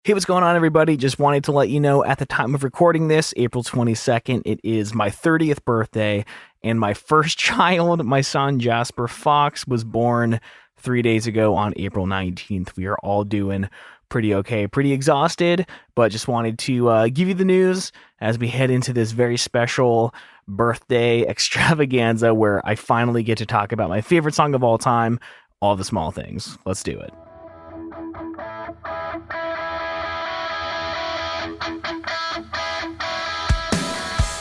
Hey, what's going on, everybody? Just wanted to let you know at the time of recording this, April 22nd, it is my 30th birthday, and my first child, my son Jasper Fox, was born 3 days ago on April 19th. We are all doing pretty okay, pretty exhausted, but just wanted to give you the news as we head into this very special birthday extravaganza where I finally get to talk about my favorite song of all time, All the Small Things. Let's do it.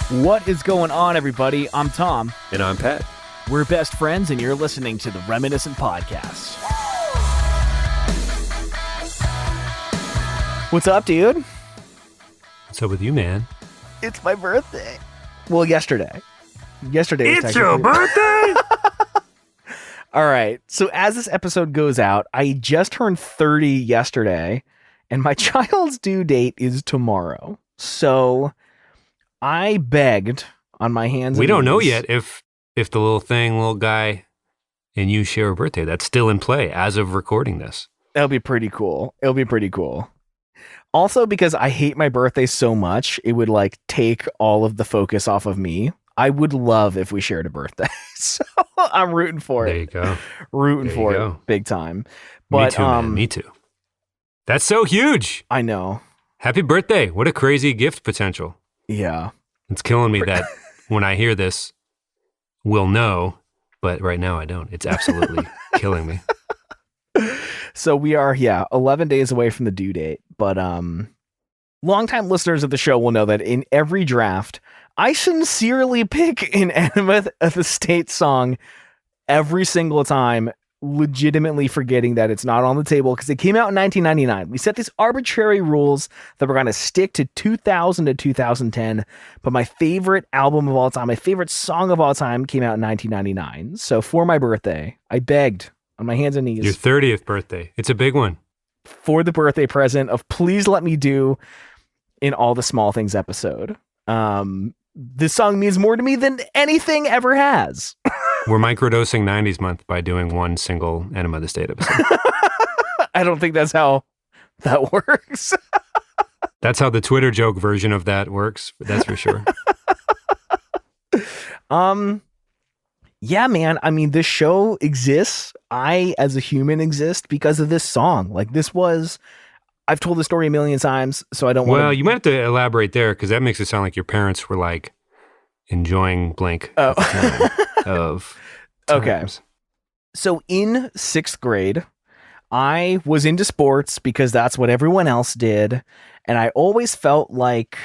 What is going on, everybody? I'm Tom. And I'm Pat. We're best friends, and you're listening to the Reminiscent Podcast. What's up, dude? What's up with you, man? It's my birthday. Well, yesterday. Yesterday was It's your birthday? All right. So as this episode goes out, I just turned 30 yesterday, and my child's due date is tomorrow. So I begged on my hands. We don't know yet if the little guy, and you share a birthday. That's still in play as of recording this. That'll be pretty cool. It'll be pretty cool. Also, because I hate my birthday so much, it would like take all of the focus off of me. I would love if we shared a birthday. So I'm rooting for it. There you go. Rooting for it big time. But me too, man. Me too. That's so huge. I know. Happy birthday. What a crazy gift potential. Yeah. It's killing me that when I hear this, we'll know, but right now I don't. It's absolutely killing me. So we are, 11 days away from the due date. But longtime listeners of the show will know that in every draft, I sincerely pick an Enema of the State song every single time, legitimately forgetting that it's not on the table because it came out in 1999. We set these arbitrary rules that we're going to stick to 2000 to 2010, but my favorite album of all time, my favorite song of all time came out in 1999. So for my birthday, I begged on my hands and knees. Your 30th birthday. It's a big one. For the birthday present of please let me do in All the Small Things episode. This song means more to me than anything ever has. We're microdosing 90s month by doing one single Enema of the State episode. I don't think that's how that works. That's how the Twitter joke version of that works. That's for sure. Yeah, man. I mean, this show exists. I, as a human, exist because of this song. Like, I've told the story a million times, so I don't want to. Well, you might have to elaborate there because that makes it sound like your parents were like enjoying Blink at the time of times. Okay. So in 6th grade, I was into sports because that's what everyone else did. And I always felt like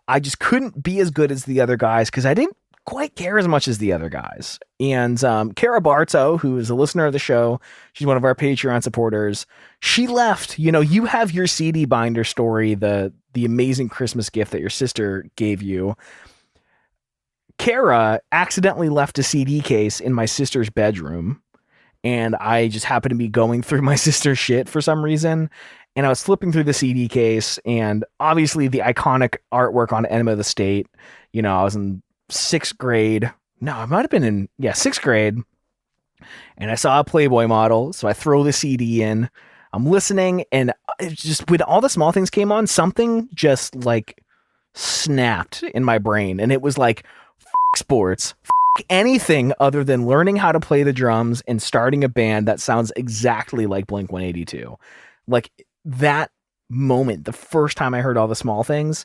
I just couldn't be as good as the other guys because I didn't quite care as much as the other guys. And Kara Barto, who is a listener of the show, she's one of our Patreon supporters, she left. You know, you have your CD binder story, the amazing Christmas gift that your sister gave you. Kara accidentally left a CD case in my sister's bedroom, and I just happened to be going through my sister's shit for some reason, and I was flipping through the CD case, and obviously the iconic artwork on Enema of the State. You know, I was in 6th grade. No, I might have been in 6th grade, and I saw a Playboy model, so I throw the CD in. I'm listening, and it just when All the Small Things came on, something just like snapped in my brain, and it was like, sports, anything other than learning how to play the drums and starting a band that sounds exactly like Blink-182. Like that moment, the first time I heard All the Small Things,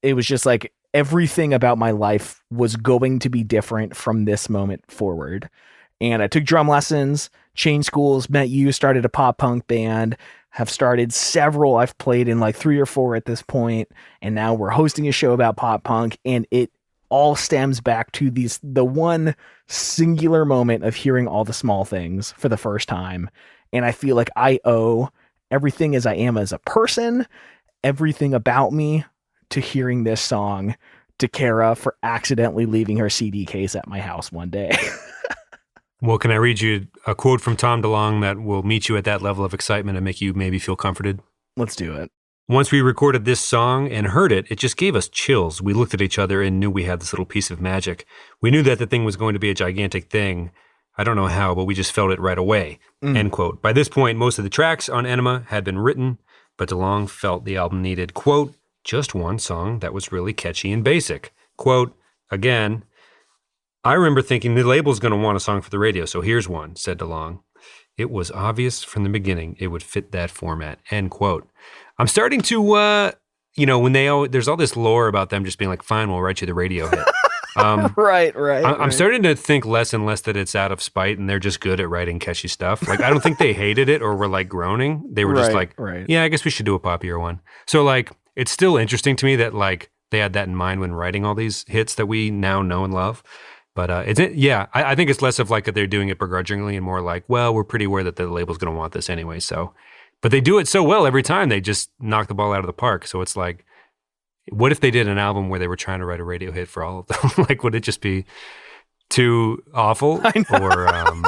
it was just like everything about my life was going to be different from this moment forward. And I took drum lessons, changed schools, met you, started a pop punk band, have started several. I've played in like 3 or 4 at this point, and now we're hosting a show about pop punk, and it all stems back to the one singular moment of hearing All the Small Things for the first time. And I feel like I owe everything as I am as a person, everything about me, to hearing this song, to Kara for accidentally leaving her CD case at my house one day. Well, can I read you a quote from Tom DeLonge that will meet you at that level of excitement and make you maybe feel comforted? Let's do it. Once we recorded this song and heard it, it just gave us chills. We looked at each other and knew we had this little piece of magic. We knew that the thing was going to be a gigantic thing. I don't know how, but we just felt it right away, end quote. By this point, most of the tracks on Enema had been written. but DeLonge felt the album needed, quote, just one song that was really catchy and basic. Quote, again, I remember thinking the label's going to want a song for the radio, so here's one, said DeLonge. It was obvious from the beginning it would fit that format, end quote. I'm starting to, when there's all this lore about them just being like, fine, we'll write you the radio hit. Right. I'm starting to think less and less that it's out of spite and they're just good at writing catchy stuff. Like, I don't think they hated it or were like groaning. They were just like, yeah, I guess we should do a poppier one. So like, it's still interesting to me that like they had that in mind when writing all these hits that we now know and love. But I think it's less of like that they're doing it begrudgingly and more like, well, we're pretty aware that the label's going to want this anyway. So, but they do it so well every time. They just knock the ball out of the park. So it's like, what if they did an album where they were trying to write a radio hit for all of them? Like, would it just be too awful? Or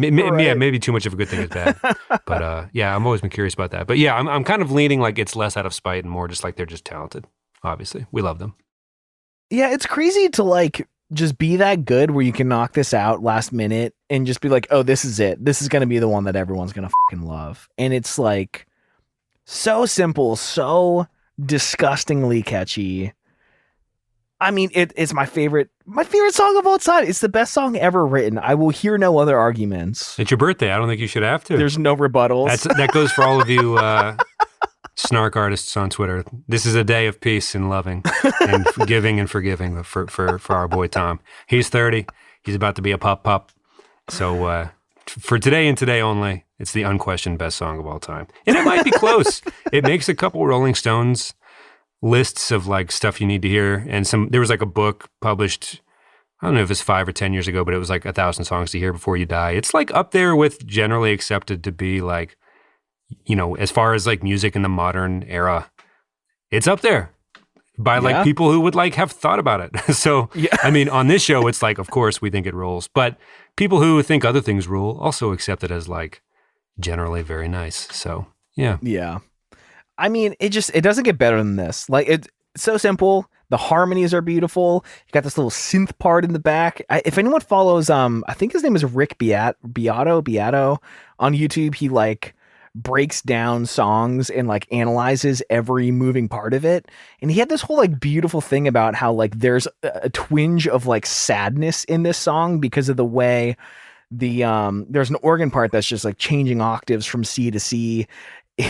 maybe too much of a good thing is bad. But I've always been curious about that. But yeah, I'm kind of leaning like it's less out of spite and more just like they're just talented. Obviously, we love them. Yeah, it's crazy to like just be that good where you can knock this out last minute and just be like, oh, this is it. This is going to be the one that everyone's going to fucking love. And it's like so simple, so disgustingly catchy. I mean, it's my favorite song of all time. It's the best song ever written. I will hear no other arguments. It's your birthday. I don't think you should have to. There's no rebuttals. That goes for all of you snark artists on Twitter. This is a day of peace and loving and giving and forgiving for our boy Tom. He's 30. He's about to be a pop. So for today and today only, it's the unquestioned best song of all time. And it might be close. It makes a couple Rolling Stones lists of like stuff you need to hear. And there was like a book published, I don't know if it's 5 or 10 years ago, but it was like 1,000 songs to hear before you die. It's like up there with generally accepted to be like, as far as like music in the modern era, it's up there by like people who would like have thought about it. So, I mean, on this show, it's like, of course we think it rules, but people who think other things rule also accept it as like generally very nice. So, yeah. Yeah. I mean, it doesn't get better than this. Like it's so simple. The harmonies are beautiful. You got this little synth part in the back. If anyone follows, I think his name is Rick Beato on YouTube. He like breaks down songs and like analyzes every moving part of it. And he had this whole like beautiful thing about how like there's a twinge of like sadness in this song because of the way there's an organ part that's just like changing octaves from C to C.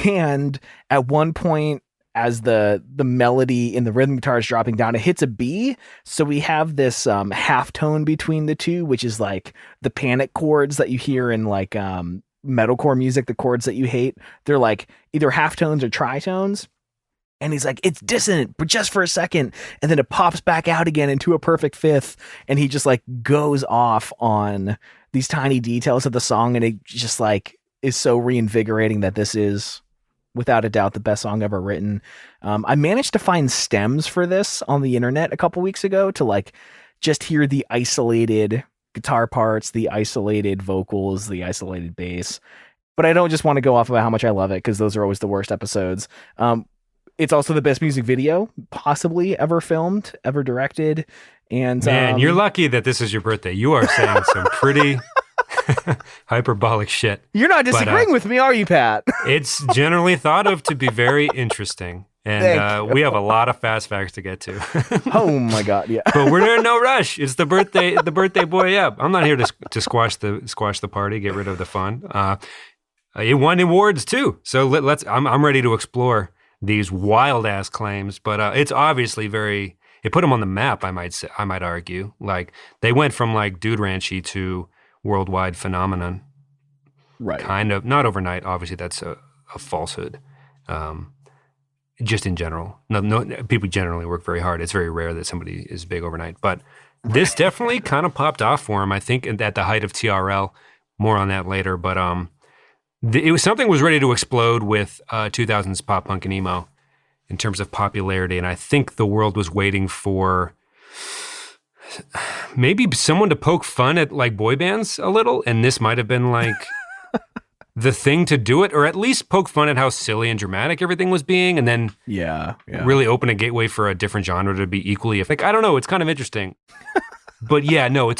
And at one point, as the melody in the rhythm guitar is dropping down, it hits a B. So we have this half tone between the two, which is like the panic chords that you hear in like metalcore music, the chords that you hate. They're like either half tones or tritones. And he's like, it's dissonant, but just for a second. And then it pops back out again into a perfect fifth. And he just like goes off on these tiny details of the song. And it just like is so reinvigorating that this is without a doubt the best song ever written. I managed to find stems for this on the internet a couple weeks ago to like just hear the isolated guitar parts, the isolated vocals, the isolated bass. But I don't just want to go off about how much I love it because those are always the worst episodes. It's also the best music video possibly ever filmed, ever directed. And man, you're lucky that this is your birthday. You are saying some pretty hyperbolic shit. You're not disagreeing with me, are you, Pat? It's generally thought of to be very interesting. And we have a lot of fast facts to get to. Oh my God, yeah. But we're in no rush. It's the birthday boy up. I'm not here to squash the party, get rid of the fun. It won awards too. So I'm ready to explore these wild ass claims, but it's obviously it put them on the map, I might argue. Like they went from like Dude Ranchy to worldwide phenomenon. Right. Kind of, not overnight. Obviously that's a falsehood. Just in general. No, people generally work very hard. It's very rare that somebody is big overnight, but this definitely kind of popped off for him. I think at the height of TRL, more on that later, but something was ready to explode with 2000s pop punk and emo in terms of popularity. And I think the world was waiting for maybe someone to poke fun at like boy bands a little. And this might've been like the thing to do it, or at least poke fun at how silly and dramatic everything was being. And then really open a gateway for a different genre to be equally like, I don't know. It's kind of interesting, but yeah, no, I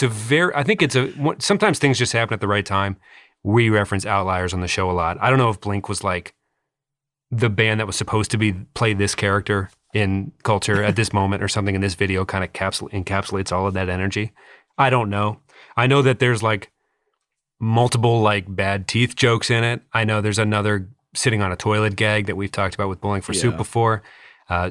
think sometimes things just happen at the right time. We reference Outliers on the show a lot. I don't know if Blink was like the band that was supposed to play this character in culture at this moment or something in this video kind of encapsulates all of that energy. I don't know. I know that there's like multiple like bad teeth jokes in it. I know there's another sitting on a toilet gag that we've talked about with Bowling for Soup before.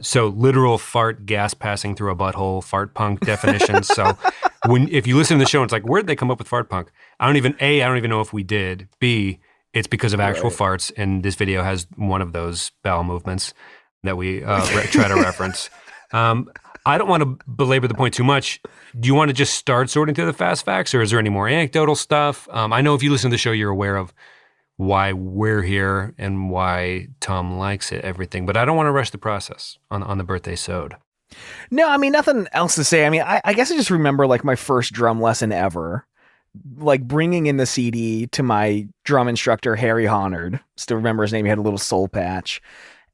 So literal fart gas passing through a butthole, fart punk definitions. So if you listen to the show, it's like, where did they come up with fart punk? I don't even know if we did. B, it's because of actual farts, and this video has one of those bowel movements that we try to reference. I don't want to belabor the point too much. Do you want to just start sorting through the fast facts, or is there any more anecdotal stuff? I know if you listen to the show, you're aware of why we're here and why Tom likes it, everything. But I don't want to rush the process on the birthday sode. No, I mean, nothing else to say. I mean, I guess I just remember like my first drum lesson ever, like bringing in the CD to my drum instructor, Harry Honard. Still remember his name. He had a little soul patch.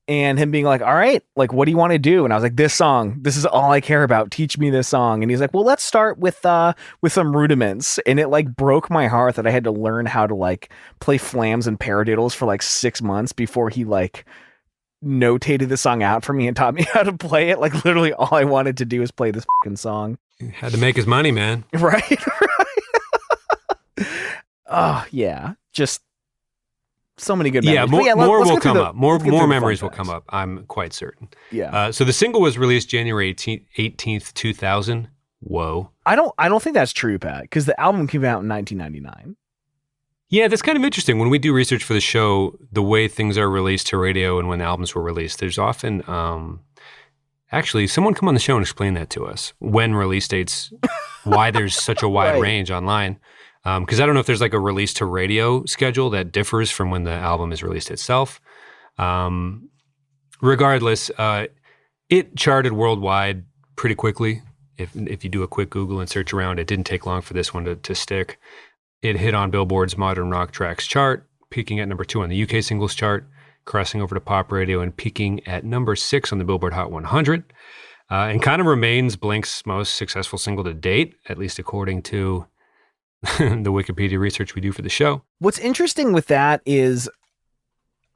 And him being like, all right, like, what do you want to do? And I was like, this song, this is all I care about. Teach me this song. And he's like, well, let's start with some rudiments. And it like broke my heart that I had to learn how to like play flams and paradiddles for like 6 months before he like notated the song out for me and taught me how to play it. Like literally all I wanted to do was play this fucking song. He had to make his money, man. Right. Oh yeah. Just so many good memories. More will come up. More memories will come up. I'm quite certain. Yeah. So the single was released January 18th, 2000. Whoa. I don't think that's true, Pat, because the album came out in 1999. Yeah, that's kind of interesting. When we do research for the show, the way things are released to radio and when albums were released, there's often actually someone come on the show and explain that to us. When release dates, why there's such a wide range online. Because I don't know if there's like a release to radio schedule that differs from when the album is released itself. Regardless, it charted worldwide pretty quickly. If you do a quick Google and search around, it didn't take long for this one to stick. It hit on Billboard's Modern Rock Tracks chart, peaking at number 2 on the UK singles chart, crossing over to pop radio and peaking at number 6 on the Billboard Hot 100. And kind of remains Blink's most successful single to date, at least according to the Wikipedia research we do for the show. What's interesting with that is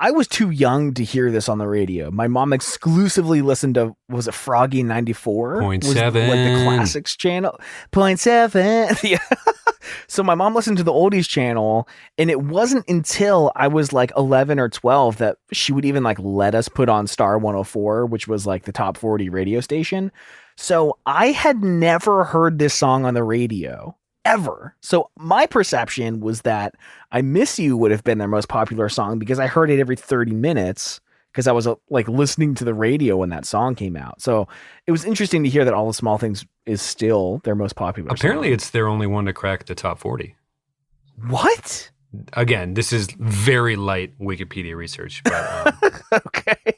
I was too young to hear this on the radio. My mom exclusively listened to, was it Froggy 94? 0.7. Like the classics channel. 0.7. Yeah. So my mom listened to the oldies channel, and it wasn't until I was like 11 or 12 that she would even like let us put on Star 104, which was like the top 40 radio station. So I had never heard this song on the radio. Ever. So my perception was that I Miss You would have been their most popular song because I heard it every 30 minutes because I was like listening to the radio when that song came out. So it was interesting to hear that All the Small Things is still their most popular Apparently song. It's their only one to crack the top 40. What? Again, this is very light Wikipedia research. But, Okay.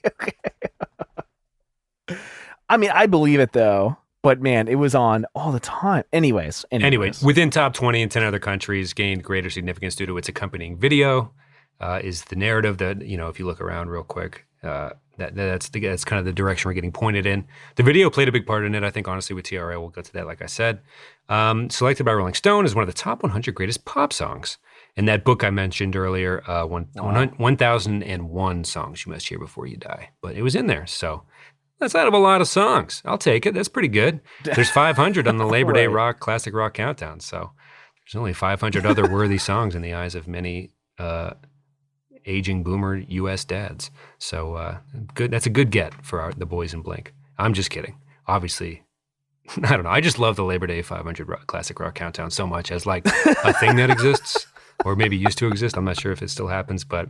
I mean, I believe it though. But man, it was on all the time. Anyways. Within top 20 in 10 other countries, gained greater significance due to its accompanying video. Is the narrative that, you know, if you look around real quick, that's kind of the direction we're getting pointed in. The video played a big part in it, I think, honestly, with TRA. We'll get to that, like I said. Selected by Rolling Stone as one of the top 100 greatest pop songs. In that book I mentioned earlier, 1001 songs you must hear before you die. But it was in there, so... That's out of a lot of songs. I'll take it. That's pretty good. There's 500 on the Labor Day Rock Classic Rock Countdown. So there's only 500 other worthy songs in the eyes of many aging boomer U.S. dads. So good. That's a good get for the boys in Blink. I'm just kidding. Obviously, I don't know. I just love the Labor Day 500 Classic Rock Countdown so much as like a thing that exists or maybe used to exist. I'm not sure if it still happens, but...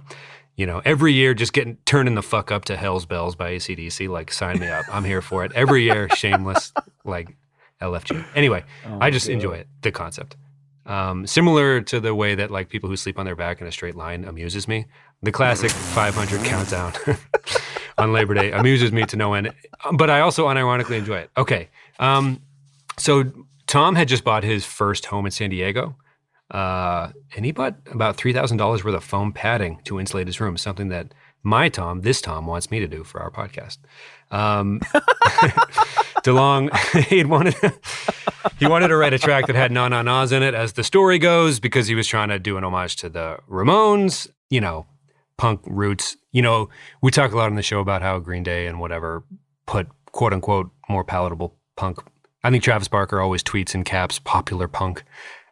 You know, every year just turning the fuck up to Hell's Bells by AC/DC, like sign me up. I'm here for it. Every year, shameless, like LFG. Anyway, I just enjoy it, the concept. Similar to the way that like people who sleep on their back in a straight line amuses me. The classic 500 countdown on Labor Day amuses me to no end, but I also unironically enjoy it. Okay, so Tom had just bought his first home in San Diego. And he bought about $3,000 worth of foam padding to insulate his room, something that this Tom wants me to do for our podcast. DeLong, he wanted to write a track that had na-na-nas in it, as the story goes, because he was trying to do an homage to the Ramones. You know, punk roots. You know, we talk a lot on the show about how Green Day and whatever put quote unquote more palatable punk. I think Travis Barker always tweets in caps, popular punk.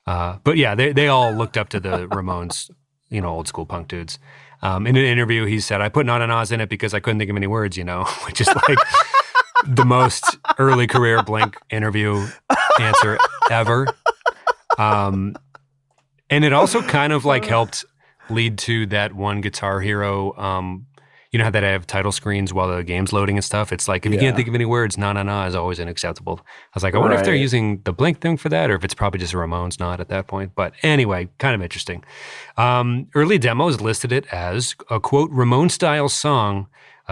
But yeah, they all looked up to the Ramones, you know, old school punk dudes. In an interview, he said, I put Na Na Na's in it because I couldn't think of any words, you know, which is like the most early career Blink interview answer ever. And it also kind of like helped lead to that one Guitar Hero, you know how that I have title screens while the game's loading and stuff? It's like, if you can't think of any words, Na Na Na is always unacceptable. I was like, I wonder if they're using the Blink thing for that, or if it's probably just a Ramones nod at that point. But anyway, kind of interesting. Early demos listed it as a, quote, Ramone-style song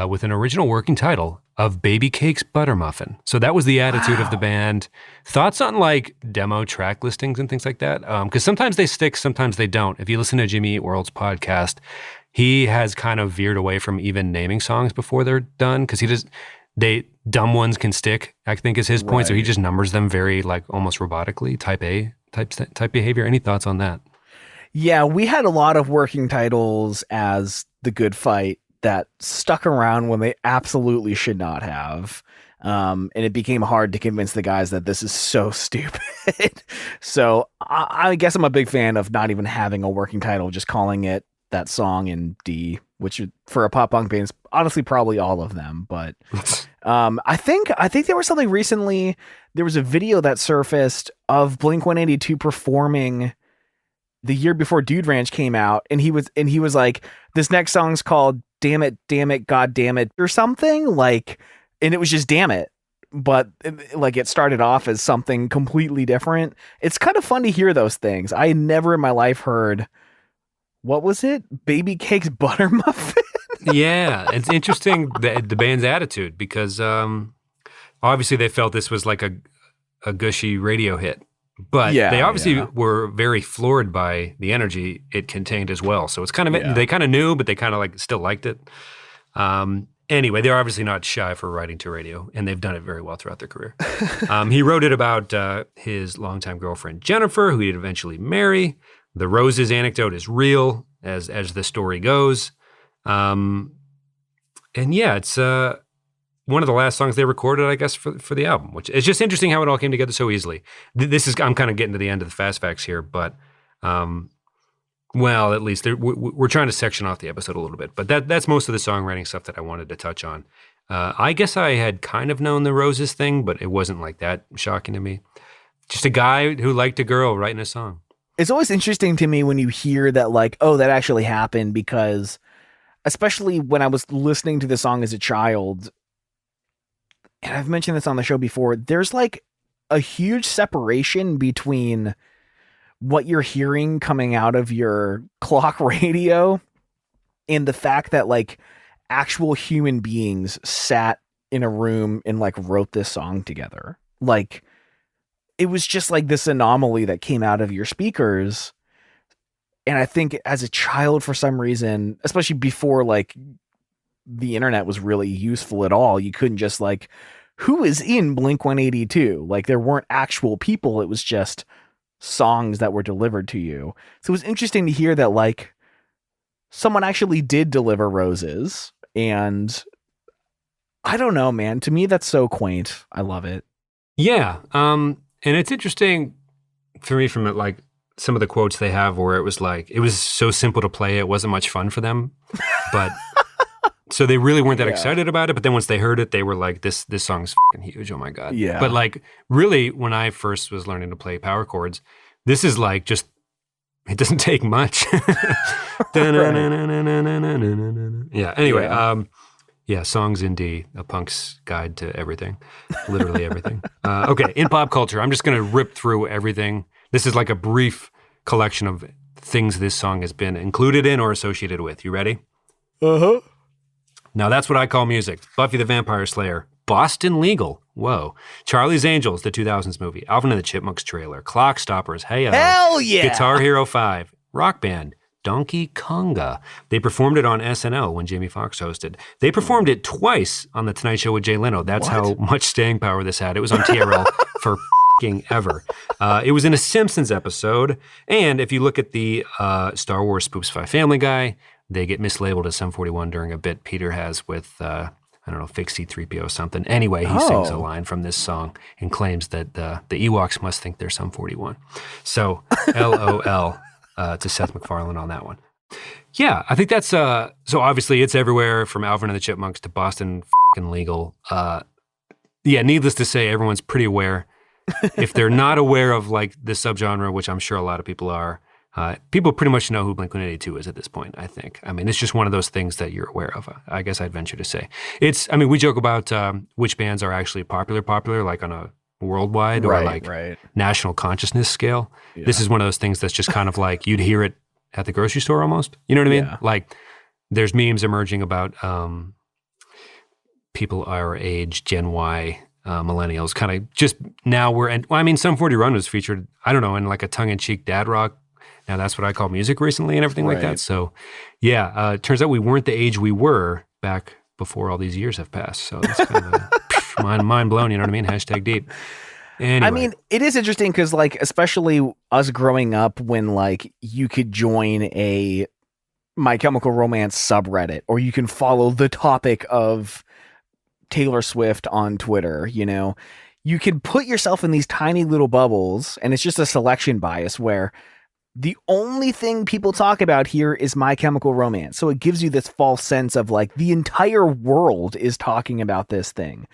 with an original working title of Baby Cake's Butter Muffin. So that was the attitude of the band. Thoughts on like demo track listings and things like that? Because sometimes they stick, sometimes they don't. If you listen to Jimmy Eat World's podcast, he has kind of veered away from even naming songs before they're done, because dumb ones can stick, I think is his point. So he just numbers them very like almost robotically, type A type behavior. Any thoughts on that? Yeah, we had a lot of working titles as The Good Fight that stuck around when they absolutely should not have. And it became hard to convince the guys that this is so stupid. So I guess I'm a big fan of not even having a working title, just calling it that song in D, which for a pop punk band is honestly probably all of them. But I think there was something recently. There was a video that surfaced of Blink-182 performing the year before Dude Ranch came out, and he was like, this next song's called Damn It, God Damn It, or something like, and it was just Damn It. But like it started off as something completely different. It's kind of fun to hear those things. I had never in my life heard, what was it? Baby Cake's Butter Muffin? Yeah, it's interesting, the band's attitude, because obviously they felt this was like a gushy radio hit. But they obviously were very floored by the energy it contained as well. So it's kind of, they kind of knew, but they kind of like still liked it. Anyway, they're obviously not shy for writing to radio, and they've done it very well throughout their career. He wrote it about his longtime girlfriend, Jennifer, who he'd eventually marry. The roses anecdote is real, as the story goes. And yeah, it's one of the last songs they recorded, I guess, for the album, which is just interesting how it all came together so easily. I'm kind of getting to the end of the fast facts here, but well, at least we're trying to section off the episode a little bit. But that's most of the songwriting stuff that I wanted to touch on. I guess I had kind of known the roses thing, but it wasn't like that shocking to me. Just a guy who liked a girl writing a song. It's always interesting to me when you hear that, like, oh, that actually happened, because especially when I was listening to the song as a child, and I've mentioned this on the show before, there's like a huge separation between what you're hearing coming out of your clock radio and the fact that like actual human beings sat in a room and like wrote this song together. Like, it was just like this anomaly that came out of your speakers. And I think as a child, for some reason, especially before like the internet was really useful at all, you couldn't just like, who is in Blink-182? Like, there weren't actual people. It was just songs that were delivered to you. So it was interesting to hear that like someone actually did deliver roses. And I don't know, man, to me, that's so quaint. I love it. Yeah. And it's interesting for me from it, like some of the quotes they have where it was like, it was so simple to play. It wasn't much fun for them, but so they really weren't that excited about it. But then once they heard it, they were like, this song's fucking huge. Oh my God. Yeah. But like really when I first was learning to play power chords, this is like just, it doesn't take much. Yeah. Anyway, yeah, songs in D, a punk's guide to everything, literally everything. Okay, in pop culture, I'm just going to rip through everything. This is like a brief collection of things this song has been included in or associated with. You ready? Uh-huh. Now that's what I call music. Buffy the Vampire Slayer, Boston Legal, whoa. Charlie's Angels, the 2000s movie, Alvin and the Chipmunks trailer, Clock Stoppers, Hey-O, hell yeah! Guitar Hero 5, Rock Band, Donkey Konga. They performed it on SNL when Jamie Foxx hosted. They performed it twice on The Tonight Show with Jay Leno. That's how much staying power this had. It was on TRL for f***ing ever. It was in a Simpsons episode. And if you look at the Star Wars Spoofs by Family Guy, they get mislabeled as Sum 41 during a bit Peter has with, I don't know, fake C-3PO or something. Anyway, he sings a line from this song and claims that the Ewoks must think they're Sum 41. So, LOL to Seth MacFarlane on that one. Yeah, I think that's, so obviously it's everywhere from Alvin and the Chipmunks to Boston f***ing legal. Yeah, needless to say, everyone's pretty aware. If they're not aware of like this subgenre, which I'm sure a lot of people are, people pretty much know who Blink-182 is at this point, I think. I mean, it's just one of those things that you're aware of, I guess I'd venture to say. We joke about which bands are actually popular, like on a worldwide or national consciousness scale. Yeah. This is one of those things that's just kind of like you'd hear it at the grocery store almost. You know what I mean? Like there's memes emerging about people our age, Gen Y, millennials, kind of just now Sum 41 was featured, I don't know, in like a tongue-in-cheek dad rock. Now that's what I call music recently and everything like that. So yeah, it turns out we weren't the age we were back before all these years have passed. So that's kind of mind blown, you know what I mean? # deep. Anyway. I mean, it is interesting because like, especially us growing up when like you could join a My Chemical Romance subreddit or you can follow the topic of Taylor Swift on Twitter, you know, you can put yourself in these tiny little bubbles and it's just a selection bias where the only thing people talk about here is My Chemical Romance. So it gives you this false sense of like the entire world is talking about this thing.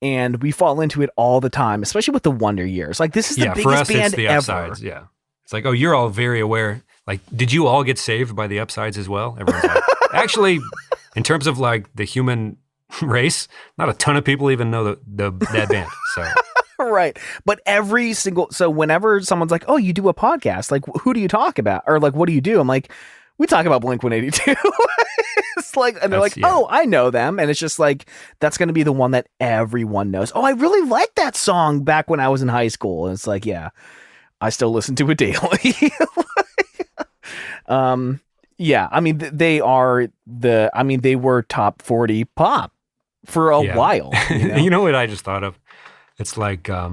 And we fall into it all the time, especially with the Wonder Years. Like this is the biggest for us, band it's the ever. Upsides, yeah. It's like, oh, you're all very aware. Like, did you all get saved by the Upsides as well? Everyone's like, actually, in terms of like the human race, not a ton of people even know that band. So right. But so whenever someone's like, oh, you do a podcast, like who do you talk about? Or like, what do you do? I'm like, we talk about Blink-182. It's like, and they're oh, I know them. And it's just like, that's going to be the one that everyone knows. Oh, I really liked that song back when I was in high school. And it's like, yeah, I still listen to it daily. Yeah. I mean, they were top 40 pop for a while. You know? You know what I just thought of? It's like, I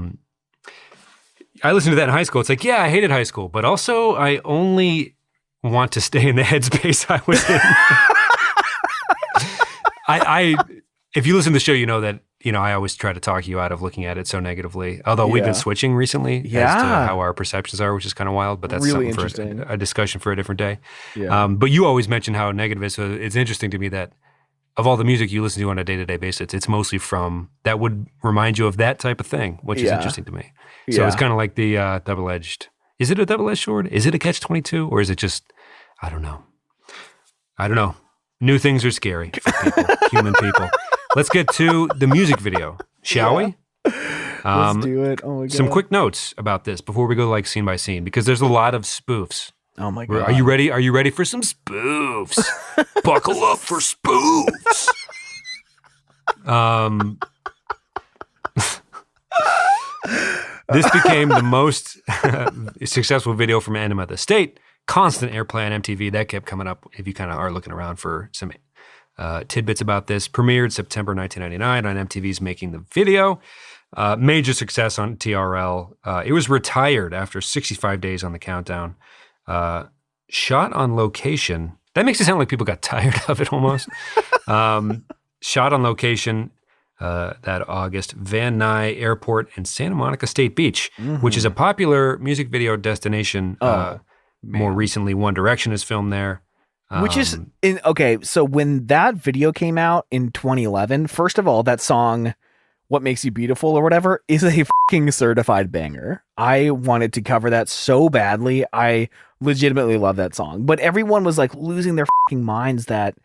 listened to that in high school. It's like, yeah, I hated high school, but also I only want to stay in the headspace I was in. If you listen to the show, you know that, you know, I always try to talk you out of looking at it so negatively. Although we've been switching recently as to how our perceptions are, which is kind of wild, but that's really something for a discussion for a different day. Yeah. But you always mention how negative it is. So it's interesting to me that of all the music you listen to on a day-to-day basis, it's mostly from that would remind you of that type of thing, which is interesting to me. So it's kind of like the double-edged. Is it a double-edged sword? Is it a catch-22? Or is it just, I don't know. New things are scary for people, human people. Let's get to the music video, shall we? Let's do it. Oh my God. Some quick notes about this before we go like scene by scene, because there's a lot of spoofs. Oh my God. Are you ready? Are you ready for some spoofs? Buckle up for spoofs. This became the most successful video from Enema the State. Constant airplay on MTV. That kept coming up if you kind of are looking around for some tidbits about this. Premiered September 1999 on MTV's Making the Video. Major success on TRL. It was retired after 65 days on the countdown. Shot on location. That makes it sound like people got tired of it almost. Shot on location that August, Van Nuys Airport and Santa Monica State Beach, which is a popular music video destination. More recently, One Direction is filmed there. Which is, so when that video came out in 2011, first of all, that song, What Makes You Beautiful or whatever, is a fucking certified banger. I wanted to cover that so badly. I legitimately love that song. But everyone was like losing their fucking minds that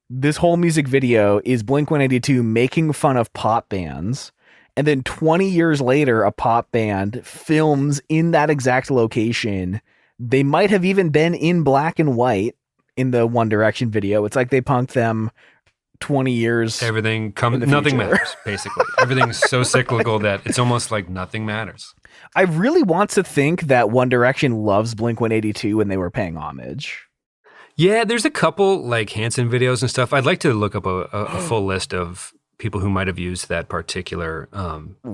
this whole music video is Blink-182 making fun of pop bands. And then 20 years later, a pop band films in that exact location. They might have even been in black and white in the One Direction video. It's like they punked them 20 years. Nothing matters, basically. Everything's so cyclical that it's almost like nothing matters. I really want to think that One Direction loves Blink-182 and they were paying homage. Yeah, there's a couple like Hanson videos and stuff. I'd like to look up a full list of people who might have used that particular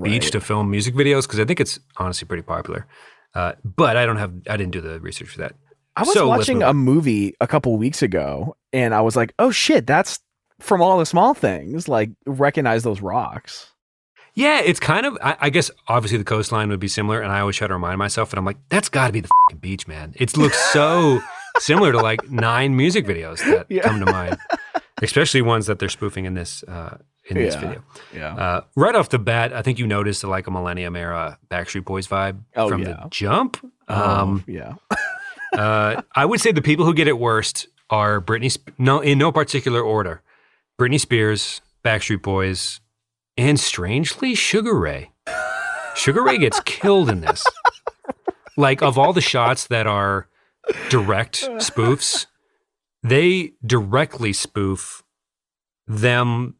beach to film music videos, because I think it's honestly pretty popular. But I didn't do the research for that. I was So watching lip a movie a couple weeks ago, and I was like, "Oh shit, that's from All the Small Things." Like, recognize those rocks. Yeah, it's kind of, I guess, obviously the coastline would be similar, and I always try to remind myself, and I'm like, that's got to be the fucking beach, man. It looks so similar to like 9 music videos that come to mind, especially ones that they're spoofing in this video. Yeah. Right off the bat, I think you noticed like a Millennium era Backstreet Boys vibe from the jump. Yeah. I would say the people who get it worst are in no particular order, Britney Spears, Backstreet Boys, and strangely, Sugar Ray. Sugar Ray gets killed in this. Like, of all the shots that are direct spoofs, they directly spoof them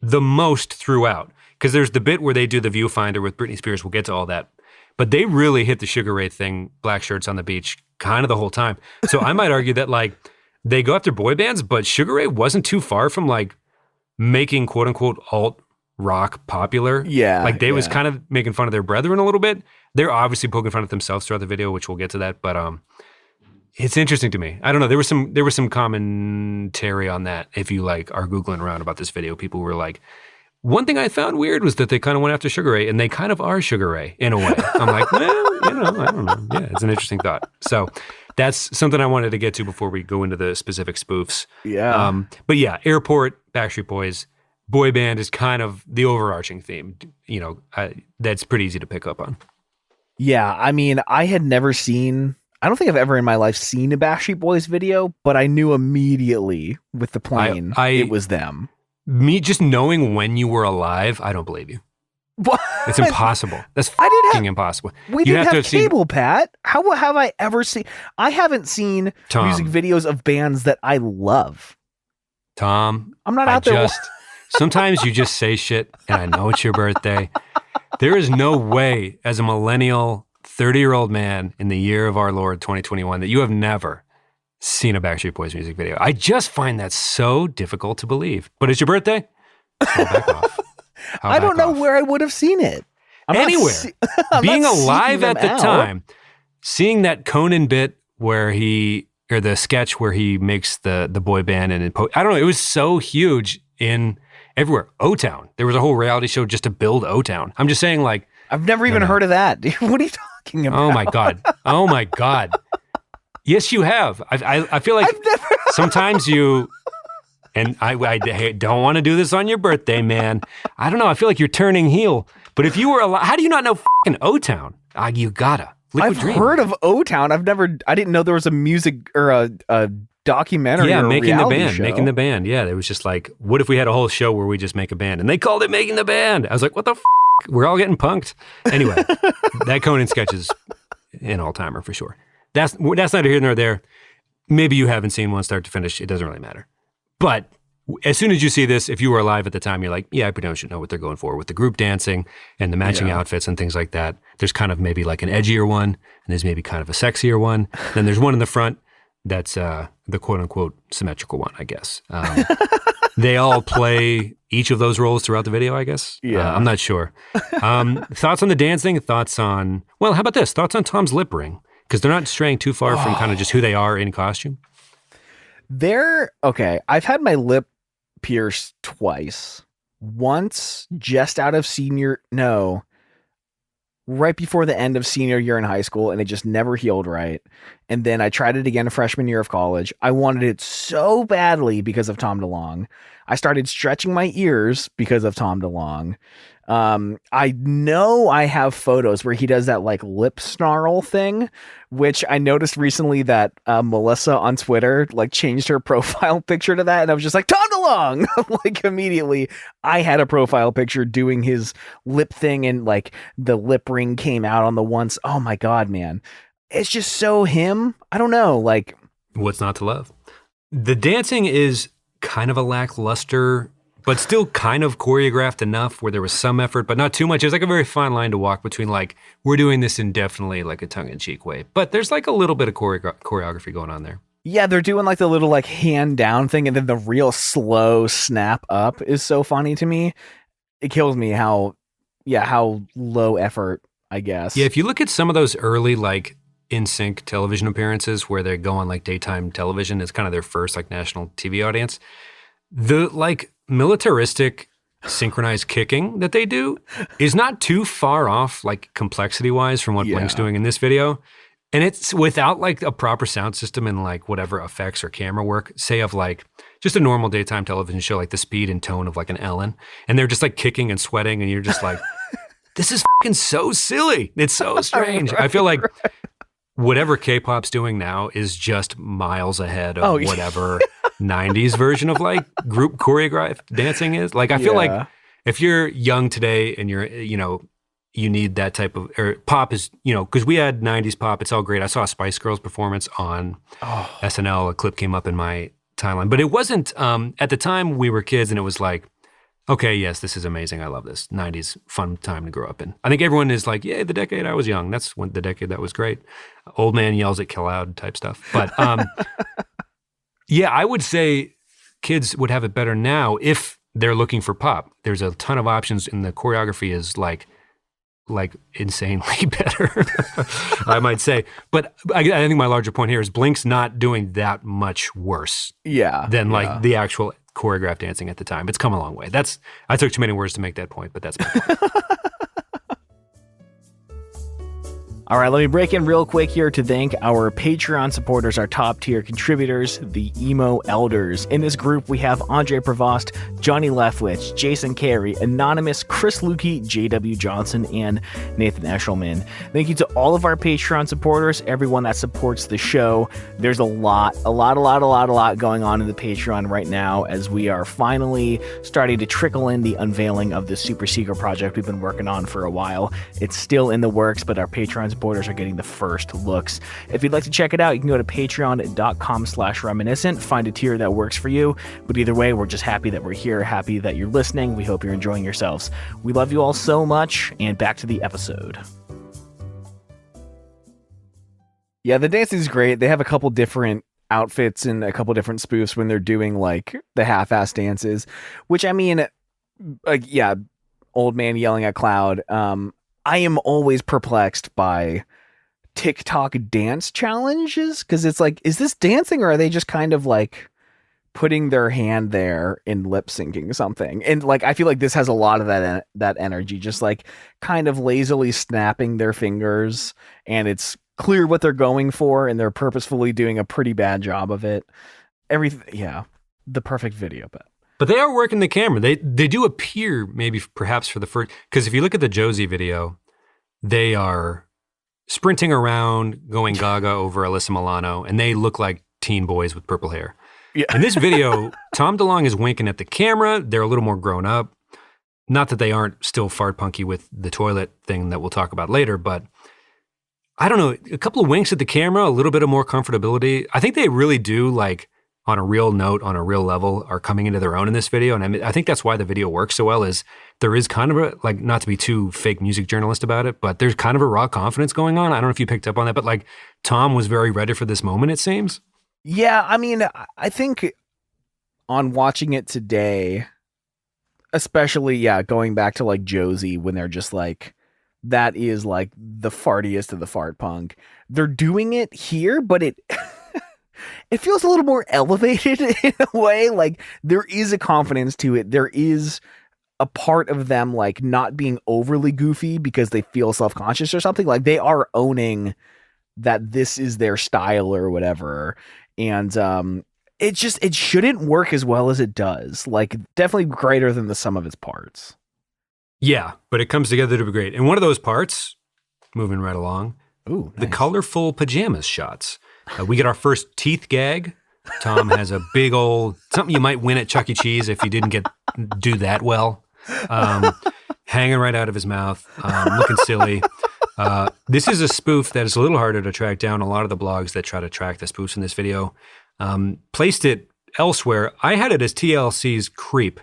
the most throughout. Because there's the bit where they do the viewfinder with Britney Spears. We'll get to all that. But they really hit the Sugar Ray thing, black shirts on the beach, kind of the whole time. So I might argue that, like, they go after boy bands, but Sugar Ray wasn't too far from, like, making quote-unquote alt rock popular. Yeah. Like they was kind of making fun of their brethren a little bit. They're obviously poking fun at themselves throughout the video, which we'll get to that. But it's interesting to me. I don't know. There was some commentary on that. If you like are Googling around about this video, people were like, one thing I found weird was that they kind of went after Sugar Ray, and they kind of are Sugar Ray in a way. I'm like, well, I don't know. Yeah, it's an interesting thought. So that's something I wanted to get to before we go into the specific spoofs. Yeah. But yeah, Airport, Backstreet Boys, boy band is kind of the overarching theme, that's pretty easy to pick up on. Yeah, I mean, I don't think I've ever in my life seen a Backstreet Boys video, but I knew immediately with the plane it was them. Me just knowing when you were alive, I don't believe you. What? It's impossible. That's fucking impossible. We didn't have cable, Pat. How have I ever seen? I haven't seen music videos of bands that I love. Tom, I'm not out there. Sometimes you just say shit, and I know it's your birthday. There is no way, as a millennial, 30-year-old man in the year of our Lord 2021, that you have never seen a Backstreet Boys music video. I just find that so difficult to believe. But it's your birthday? So back off. I don't know where I would have seen it. Anywhere. Being alive at the time, seeing that Conan bit where or the sketch where he makes the boy band and I don't know, it was so huge in everywhere. O-Town. There was a whole reality show just to build O-Town. I'm just saying, like, I've never even heard of that. What are you talking about? Oh my God. Yes, you have. I feel like sometimes you, and I don't want to do this on your birthday, man. I don't know. I feel like you're turning heel. But if you were alive, how do you not know fucking O-Town? You gotta. I've heard of O-Town. I didn't know there was a music or a documentary. Yeah, or making reality the band. Yeah, it was just like, what if we had a whole show where we just make a band? And they called it Making the Band. I was like, what the f***? We're all getting punked. Anyway, that Conan sketch is an all-timer for sure. That's neither here nor there. Maybe you haven't seen one start to finish. It doesn't really matter. But as soon as you see this, if you were alive at the time, you're like, yeah, I pretty much know what they're going for with the group dancing and the matching outfits and things like that. There's kind of maybe like an edgier one, and there's maybe kind of a sexier one. Then there's one in the front that's the quote-unquote symmetrical one, I guess. They all play each of those roles throughout the video, I guess. Yeah. I'm not sure. Thoughts on the dancing? Thoughts on, well, how about this? Thoughts on Tom's lip ring? Because they're not straying too far from kind of just who they are in costume. Okay. I've had my lip pierced twice. Once just out of right before the end of senior year in high school, and it just never healed right. And then I tried it again freshman year of college. I wanted it so badly because of Tom DeLonge. I started stretching my ears because of Tom DeLonge. I know I have photos where he does that like lip snarl thing, which I noticed recently that Melissa on Twitter like changed her profile picture to that, and I was just like, Tom DeLonge! Like immediately I had a profile picture doing his lip thing, and like the lip ring came out on the once. Oh my God, man. It's just so him. I don't know. Like, what's not to love? The dancing is kind of a lackluster, but still kind of choreographed enough where there was some effort, but not too much. There's like a very fine line to walk between like, we're doing this in definitely like a tongue-in-cheek way, but there's like a little bit of choreography going on there. Yeah, they're doing like the little like hand down thing, and then the real slow snap up is so funny to me. It kills me how low effort, I guess. Yeah, if you look at some of those early like in sync television appearances where they go on like daytime television. It's kind of their first like national TV audience. The like militaristic synchronized kicking that they do is not too far off like complexity wise from what Blink's doing in this video. And it's without like a proper sound system and like whatever effects or camera work, say of like just a normal daytime television show, like the speed and tone of like an Ellen. And they're just like kicking and sweating and you're just like, this is fucking so silly. It's so strange. I feel like whatever K-pop's doing now is just miles ahead of whatever 90s version of like group choreographed dancing is. Like I feel like if you're young today and you're, you know, you need that type of, or pop is, you know, because we had 90s pop. It's all great. I saw a Spice Girls performance on SNL. A clip came up in my timeline. But it wasn't, at the time we were kids and it was like, okay, yes, this is amazing. I love this. 90s, fun time to grow up in. I think everyone is like, yeah, the decade I was young. That's when the decade that was great. Old man yells at Kill Loud type stuff. But yeah, I would say kids would have it better now if they're looking for pop. There's a ton of options and the choreography is like insanely better, I might say. But I think my larger point here is Blink's not doing that much worse than like the actual choreographed dancing at the time. It's come a long way. I took too many words to make that point, but that's my point. All right, let me break in real quick here to thank our Patreon supporters, our top tier contributors, the Emo Elders. In this group, we have Andre Prevost, Johnny Leftwich, Jason Carey, Anonymous, Chris Lukey, JW Johnson, and Nathan Eshelman. Thank you to all of our Patreon supporters, everyone that supports the show. There's a lot going on in the Patreon right now as we are finally starting to trickle in the unveiling of the super secret project we've been working on for a while. It's still in the works, but our Patreon supporters are getting the first looks. If you'd like to check it out, you can go to patreon.com/reminiscent, find a tier that works for you. But either way, we're just happy that we're here, happy that you're listening. We hope you're enjoying yourselves. We love you all so much, and back to the episode. Yeah, the dance is great. They have a couple different outfits and a couple different spoofs when they're doing like the half-ass dances, which I mean, like, yeah, old man yelling at Cloud. I am always perplexed by TikTok dance challenges because it's like, is this dancing or are they just kind of like putting their hand there and lip syncing something? And like, I feel like this has a lot of that energy, just like kind of lazily snapping their fingers, and it's clear what they're going for, and they're purposefully doing a pretty bad job of it. The perfect video, But they are working the camera. They do appear maybe perhaps for the first, because if you look at the Josie video, they are sprinting around, going gaga over Alyssa Milano, and they look like teen boys with purple hair. Yeah. In this video, Tom DeLonge is winking at the camera. They're a little more grown up. Not that they aren't still fart punky with the toilet thing that we'll talk about later, but I don't know, a couple of winks at the camera, a little bit of more comfortability. I think they really do, like, on a real note, on a real level, are coming into their own in this video. And I think that's why the video works so well, is there is kind of a, like, not to be too fake music journalist about it, but there's kind of a raw confidence going on. I don't know if you picked up on that, but like Tom was very ready for this moment, it seems. Yeah, I mean, I think on watching it today, especially, going back to like Josie, when they're just like, that is like the fartiest of the fart punk. They're doing it here, but it feels a little more elevated in a way. Like there is a confidence to it. There is a part of them like not being overly goofy because they feel self-conscious or something. Like they are owning that this is their style or whatever. And it shouldn't work as well as it does. Like definitely greater than the sum of its parts. Yeah, but it comes together to be great. And one of those parts, moving right along, nice. The colorful pajamas shots. We get our first teeth gag. Tom has a big old, something you might win at Chuck E. Cheese if you didn't do that well, hanging right out of his mouth, looking silly. This is a spoof that is a little harder to track down. A lot of the blogs that try to track the spoofs in this video placed it elsewhere. I had it as TLC's Creep,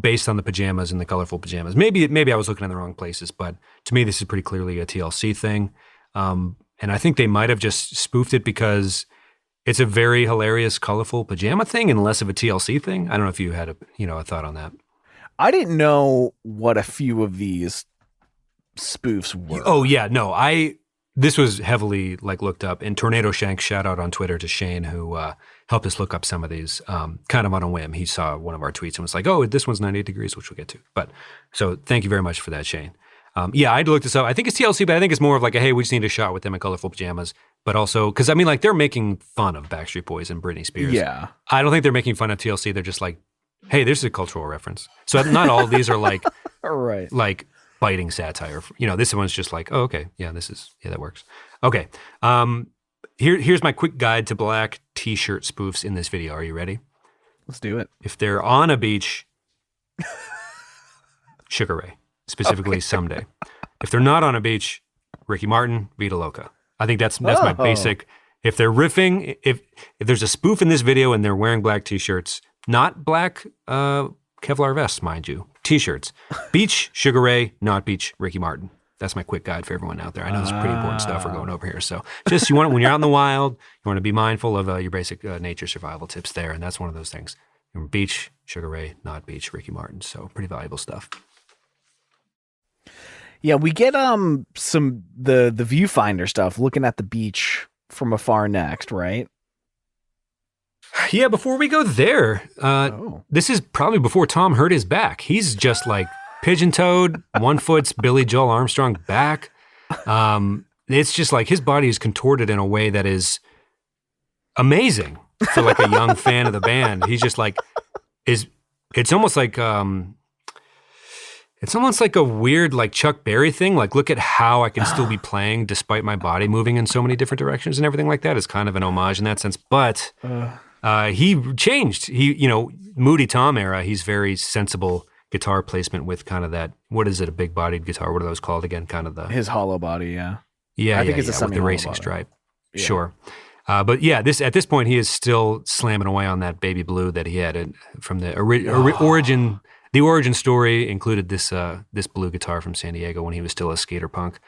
based on the pajamas and the colorful pajamas. Maybe I was looking in the wrong places, but to me, this is pretty clearly a TLC thing. And I think they might have just spoofed it because it's a very hilarious, colorful pajama thing and less of a TLC thing. I don't know if you had a thought on that. I didn't know what a few of these spoofs were. Oh yeah, no, this was heavily like looked up. And Tornado Shank, shout out on Twitter to Shane, who helped us look up some of these kind of on a whim. He saw one of our tweets and was like, oh, this one's 98 degrees, which we'll get to. But so thank you very much for that, Shane. Yeah, I had to look this up. I think it's TLC, but I think it's more of like a, hey, we just need a shot with them in colorful pajamas. But also, because I mean, like, they're making fun of Backstreet Boys and Britney Spears. Yeah. I don't think they're making fun of TLC. They're just like, hey, this is a cultural reference. So not all of these are like, Right. like biting satire. You know, this one's just like, oh, okay, yeah, that works. Okay. Here's my quick guide to black t-shirt spoofs in this video. Are you ready? Let's do it. If they're on a beach, Sugar Ray, specifically Someday. If they're not on a beach, Ricky Martin, Vida Loca. I think that's my basic. If they're riffing, if there's a spoof in this video and they're wearing black t-shirts, not black Kevlar vests, mind you, t-shirts. Beach, Sugar Ray, not beach, Ricky Martin. That's my quick guide for everyone out there. I know it's pretty important stuff we're going over here. So just when you're out in the wild, you want to be mindful of your basic nature survival tips there. And that's one of those things. Beach, Sugar Ray, not beach, Ricky Martin. So pretty valuable stuff. Yeah, we get some the viewfinder stuff, looking at the beach from afar next, right? Yeah, before we go there, this is probably before Tom hurt his back. He's just like pigeon-toed, 1 foot's Billy Joel Armstrong back. It's just like his body is contorted in a way that is amazing for like a young fan of the band. He's just like, it's almost like a weird like Chuck Berry thing. Like, look at how I can still be playing despite my body moving in so many different directions and everything like that. Is kind of an homage in that sense. But he changed. Moody Tom era, he's very sensible guitar placement with kind of that, what is it, a big-bodied guitar? What are those called again? Kind of his hollow body, yeah. Yeah, I think it's a with the racing body. stripe. Yeah. Sure. But yeah, at this point, he is still slamming away on that baby blue that he had from the origin. The origin story included this blue guitar from San Diego when he was still a skater punk.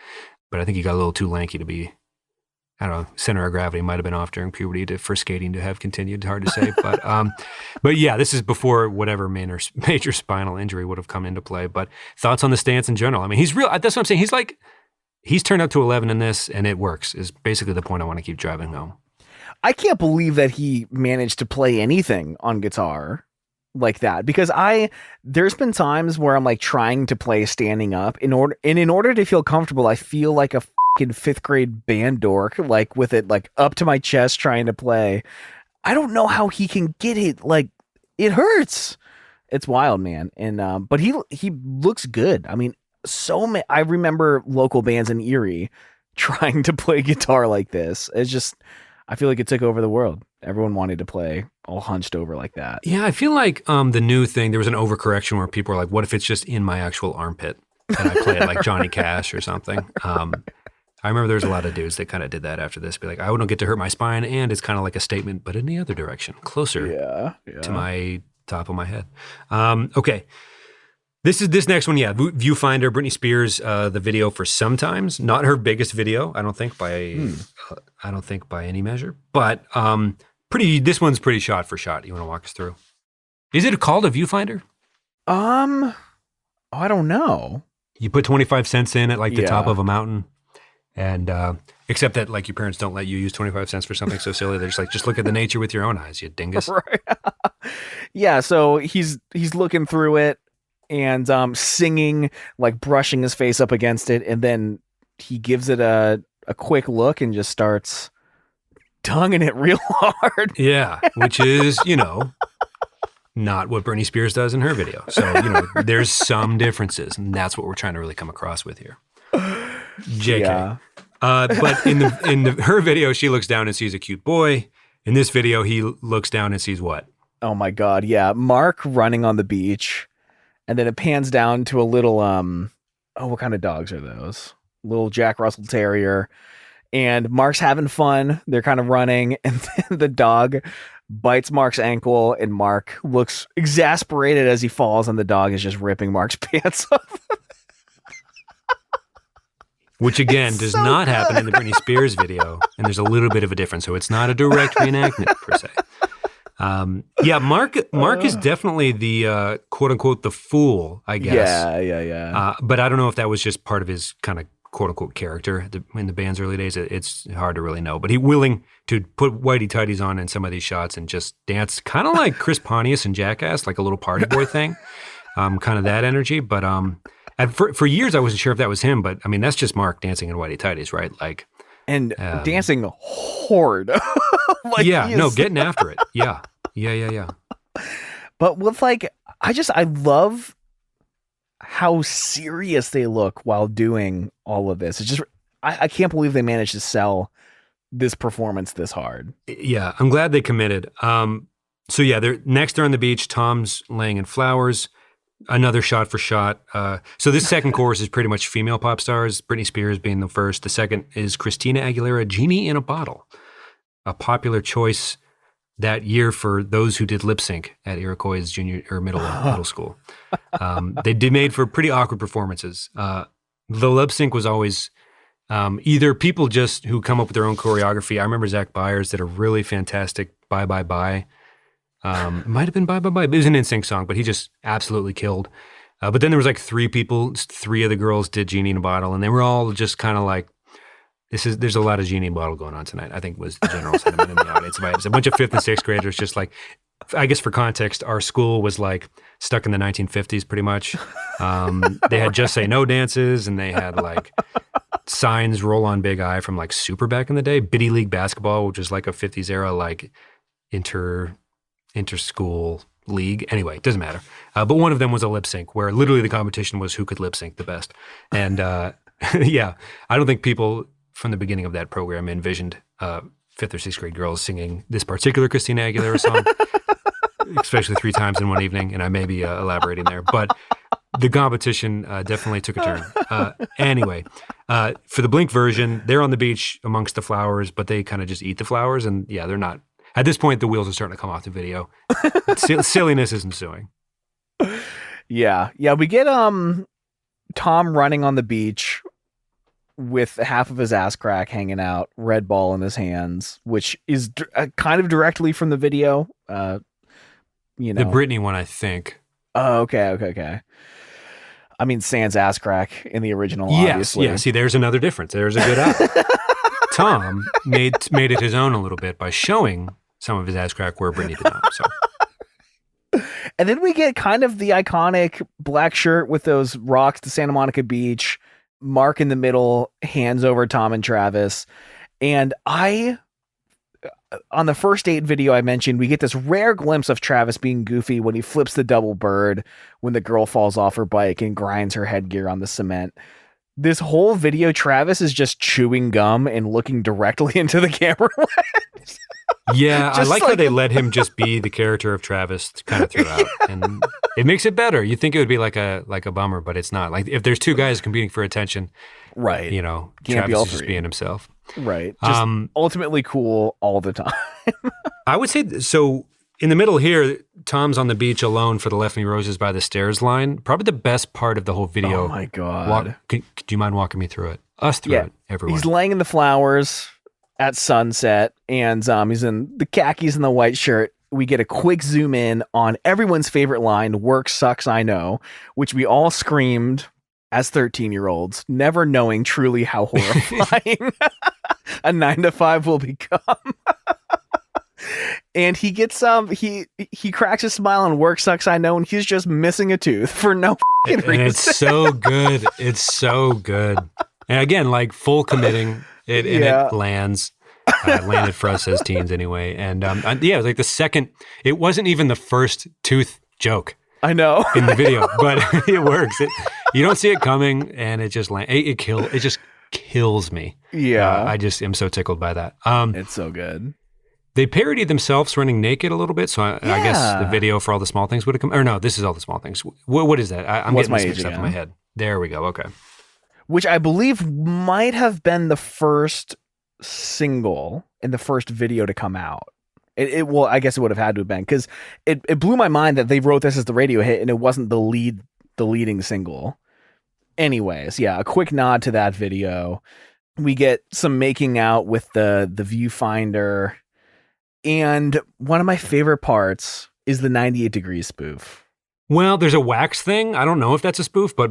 But I think he got a little too lanky to be, I don't know, center of gravity might have been off during puberty for skating to have continued. Hard to say. But yeah, this is before whatever major spinal injury would have come into play. But thoughts on the stance in general? I mean, he's real. That's what I'm saying. He's turned up to 11 in this, and it works, is basically the point I want to keep driving home. I can't believe that he managed to play anything on guitar like that, because there's been times where I'm like trying to play standing up in order to feel comfortable. I feel like a fucking 5th grade band dork, like with it like up to my chest trying to play. I don't know how he can get it. Like, it hurts. It's wild, man. And but he looks good. I mean, I remember local bands in Erie trying to play guitar like this. It's just, I feel like it took over the world. Everyone wanted to play all hunched over like that. Yeah, I feel like the new thing, there was an overcorrection where people were like, what if it's just in my actual armpit and I play it like Johnny Cash or something? I remember there was a lot of dudes that kind of did that after this. Be like, I wouldn't get to hurt my spine, and it's kind of like a statement, but in the other direction, closer to my top of my head. Okay. This next one, Viewfinder, Britney Spears, the video for Sometimes, not her biggest video, I don't think by any measure, but this one's pretty shot for shot. You want to walk us through? Is it called a viewfinder? I don't know. You put 25 cents in at like the top of a mountain, and except that like your parents don't let you use 25 cents for something so silly. They're just like, just look at the nature with your own eyes, you dingus. Right. Yeah, so he's looking through it and singing, like brushing his face up against it, and then he gives it a quick look and just starts tonguing it real hard. Yeah, which is, not what Britney Spears does in her video. So, there's some differences, and that's what we're trying to really come across with here. JK. Yeah. But in her video, she looks down and sees a cute boy. In this video, he looks down and sees what? Oh my God. Yeah. Mark running on the beach, and then it pans down to a little, what kind of dogs are those? Little Jack Russell Terrier. And Mark's having fun. They're kind of running, and then the dog bites Mark's ankle, and Mark looks exasperated as he falls, and the dog is just ripping Mark's pants off. Which again does not happen in the Britney Spears video, and there's a little bit of a difference. So it's not a direct reenactment per se. Mark is definitely the quote unquote the fool, I guess. Yeah. But I don't know if that was just part of his kind of quote unquote character in the band's early days. It's hard to really know, but he willing to put whitey tighties on in some of these shots and just dance kind of like Chris Pontius and Jackass, like a little party boy thing, kind of that energy. But for years I wasn't sure if that was him, but I mean that's just Mark dancing in whitey tighties, right? Like and dancing hard, like getting after it, yeah. But with like, I love how serious they look while doing all of this. It's just, I can't believe they managed to sell this performance this hard. Yeah, I'm glad they committed. So yeah, they're on the beach. Tom's laying in flowers. Another shot for shot. So this second chorus is pretty much female pop stars, Britney Spears being the first. The second is Christina Aguilera, Genie in a Bottle, a popular choice that year for those who did lip sync at Iroquois junior or middle school. They did made for pretty awkward performances. The lip sync was always either people just who come up with their own choreography. I remember Zach Byers did a really fantastic Bye Bye Bye. It might have been Bye Bye Bye. It was an NSYNC song, but he just absolutely killed. But then there was like three of the girls did Genie in a Bottle, and they were all just kind of like, there's a lot of Genie in a Bottle going on tonight, I think was the general sentiment in the audience. It's a bunch of 5th and 6th graders just like, I guess for context, our school was like stuck in the 1950s pretty much. They had Just Say No dances, and they had like signs Roll On Big Eye from like super back in the day, Biddy League basketball, which was like a 50s era like inter-school league. Anyway, it doesn't matter. But one of them was a lip sync where literally the competition was who could lip sync the best. And yeah, I don't think people from the beginning of that program envisioned 5th or 6th grade girls singing this particular Christina Aguilera song, especially 3 times in one evening. And I may be elaborating there, but the competition definitely took a turn. Anyway, for the Blink version, they're on the beach amongst the flowers, but they kind of just eat the flowers. And yeah, they're not. At this point, the wheels are starting to come off the video. Silliness is ensuing. Yeah. We get Tom running on the beach with half of his ass crack hanging out, red ball in his hands, which is kind of directly from the video. The Britney one, I think. Oh, okay. I mean, sans ass crack in the original, obviously. Yeah. See, there's another difference. There's a good out. Tom made it his own a little bit by showing some of his ass crack where Britney did not. So. And then we get kind of the iconic black shirt with those rocks to Santa Monica Beach, Mark in the middle, hands over Tom and Travis. And on the first date video I mentioned, we get this rare glimpse of Travis being goofy when he flips the double bird when the girl falls off her bike and grinds her headgear on the cement. This whole video, Travis is just chewing gum and looking directly into the camera lens. Yeah, I like how they let him just be the character of Travis kind of throughout. Yeah. And it makes it better. You think it would be like a bummer, but it's not. Like if there's 2 guys competing for attention, right? Travis is just being himself. Right. Just ultimately cool all the time. I would say so. In the middle here, Tom's on the beach alone for the Left Me Roses by the Stairs line. Probably the best part of the whole video. Oh my God. Do you mind walking me through it? Us through it, everyone. He's laying in the flowers at sunset, and he's in the khakis and the white shirt. We get a quick zoom in on everyone's favorite line, "Work sucks, I know," which we all screamed as 13-year-olds, never knowing truly how horrifying a 9-to-5 will become. And he gets he cracks a smile and "Work sucks, I know," and he's just missing a tooth for no reason. And it's so good. It's so good. And again, like full committing. It lands. Landed for us as teens anyway. And it was like the second, it wasn't even the first tooth joke. I know. In the video, but it works. You don't see it coming, and it just it just kills me. Yeah. I just am so tickled by that. It's so good. They parodied themselves running naked a little bit, so I guess the video for All the Small Things would have come. Or no, this is All the Small Things. What is that? I'm getting this mixed up in my head. There we go. Okay. Which I believe might have been the first single and the first video to come out. Well, I guess it would have had to have been, because it blew my mind that they wrote this as the radio hit and it wasn't the leading single. Anyways, yeah, a quick nod to that video. We get some making out with the viewfinder. And one of my favorite parts is the 98 Degrees spoof. Well, there's a wax thing. I don't know if that's a spoof, but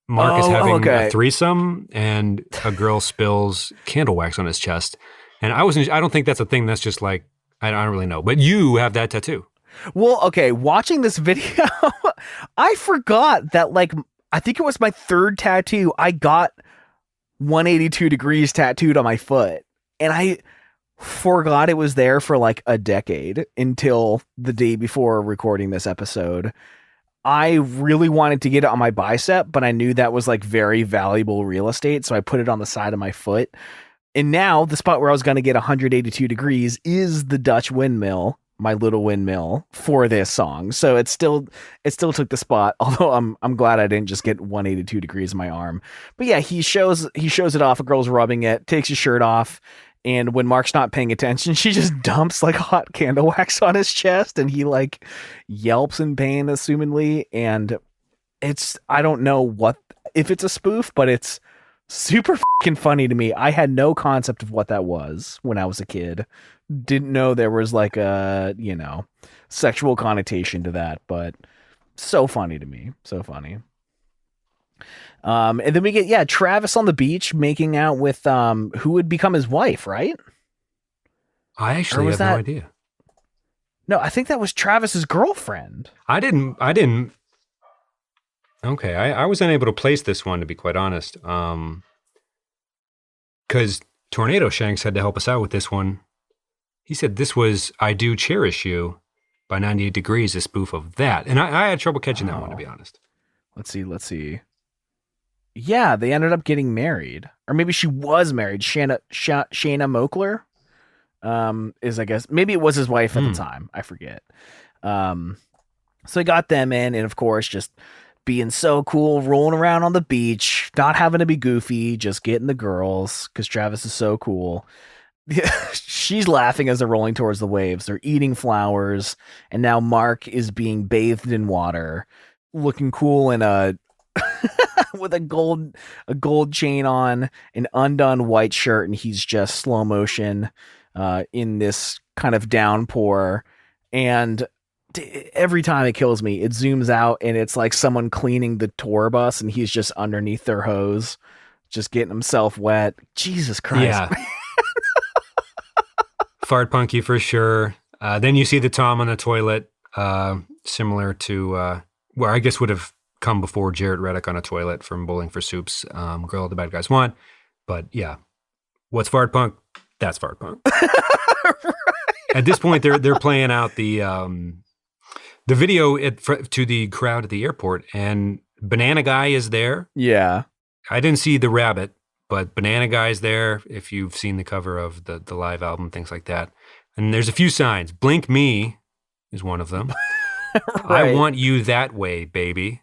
Mark is having okay. a threesome, and a girl spills candle wax on his chest. And I don't think that's a thing. That's just like, I don't really know. But you have that tattoo. Well, okay, watching this video, I forgot that, like, I think it was my third tattoo. I got 182 degrees tattooed on my foot, and I forgot it was there for like a decade until the day before recording this episode. I really wanted to get it on my bicep, but I knew that was like very valuable real estate, so I put it on the side of my foot. And now the spot where I was going to get 182 degrees is the Dutch windmill, my little windmill, for this song. So it still took the spot, although I'm glad I didn't just get 182 degrees in my arm. But yeah, he shows it off. A girl's rubbing it, takes his shirt off, and when Mark's not paying attention, she just dumps like hot candle wax on his chest, and he like yelps in pain, assumingly. And I don't know if it's a spoof, but it's super fucking funny to me. I had no concept of what that was when I was a kid. Didn't know there was like a, sexual connotation to that, but so funny to me. So funny. And then we get, Travis on the beach making out with who would become his wife, right? I actually have no idea. No, I think that was Travis's girlfriend. I didn't. Okay, I was unable to place this one, to be quite honest. Because Tornado Shanks had to help us out with this one. He said this was I Do Cherish You by 98 Degrees, a spoof of that. And I had trouble catching that one, to be honest. Let's see. Yeah, they ended up getting married. Or maybe she was married. Shayna Moakler is, I guess, maybe it was his wife at the time. I forget. So he got them in, and of course, just being so cool, rolling around on the beach, not having to be goofy, just getting the girls, because Travis is so cool. She's laughing as they're rolling towards the waves. They're eating flowers, and now Mark is being bathed in water, looking cool in a with a gold chain on, an undone white shirt, and he's just slow motion in this kind of downpour. And every time it kills me, it zooms out and it's like someone cleaning the tour bus, and he's just underneath their hose, just getting himself wet. Jesus Christ. Yeah. Fart punky for sure. Then you see the Tom on the toilet, similar to where I guess would have come before Jarrett Reddick on a toilet from Bowling for Soup's Girl the Bad Guys Want. But yeah, what's fart punk? That's fart punk. Right. At this point, they're playing out the video to the crowd at the airport, and Banana Guy is there. Yeah, I didn't see the rabbit, but Banana Guy's there. If you've seen the cover of the live album, things like that, and there's a few signs. Blink Me is one of them. Right. I want you that way, baby.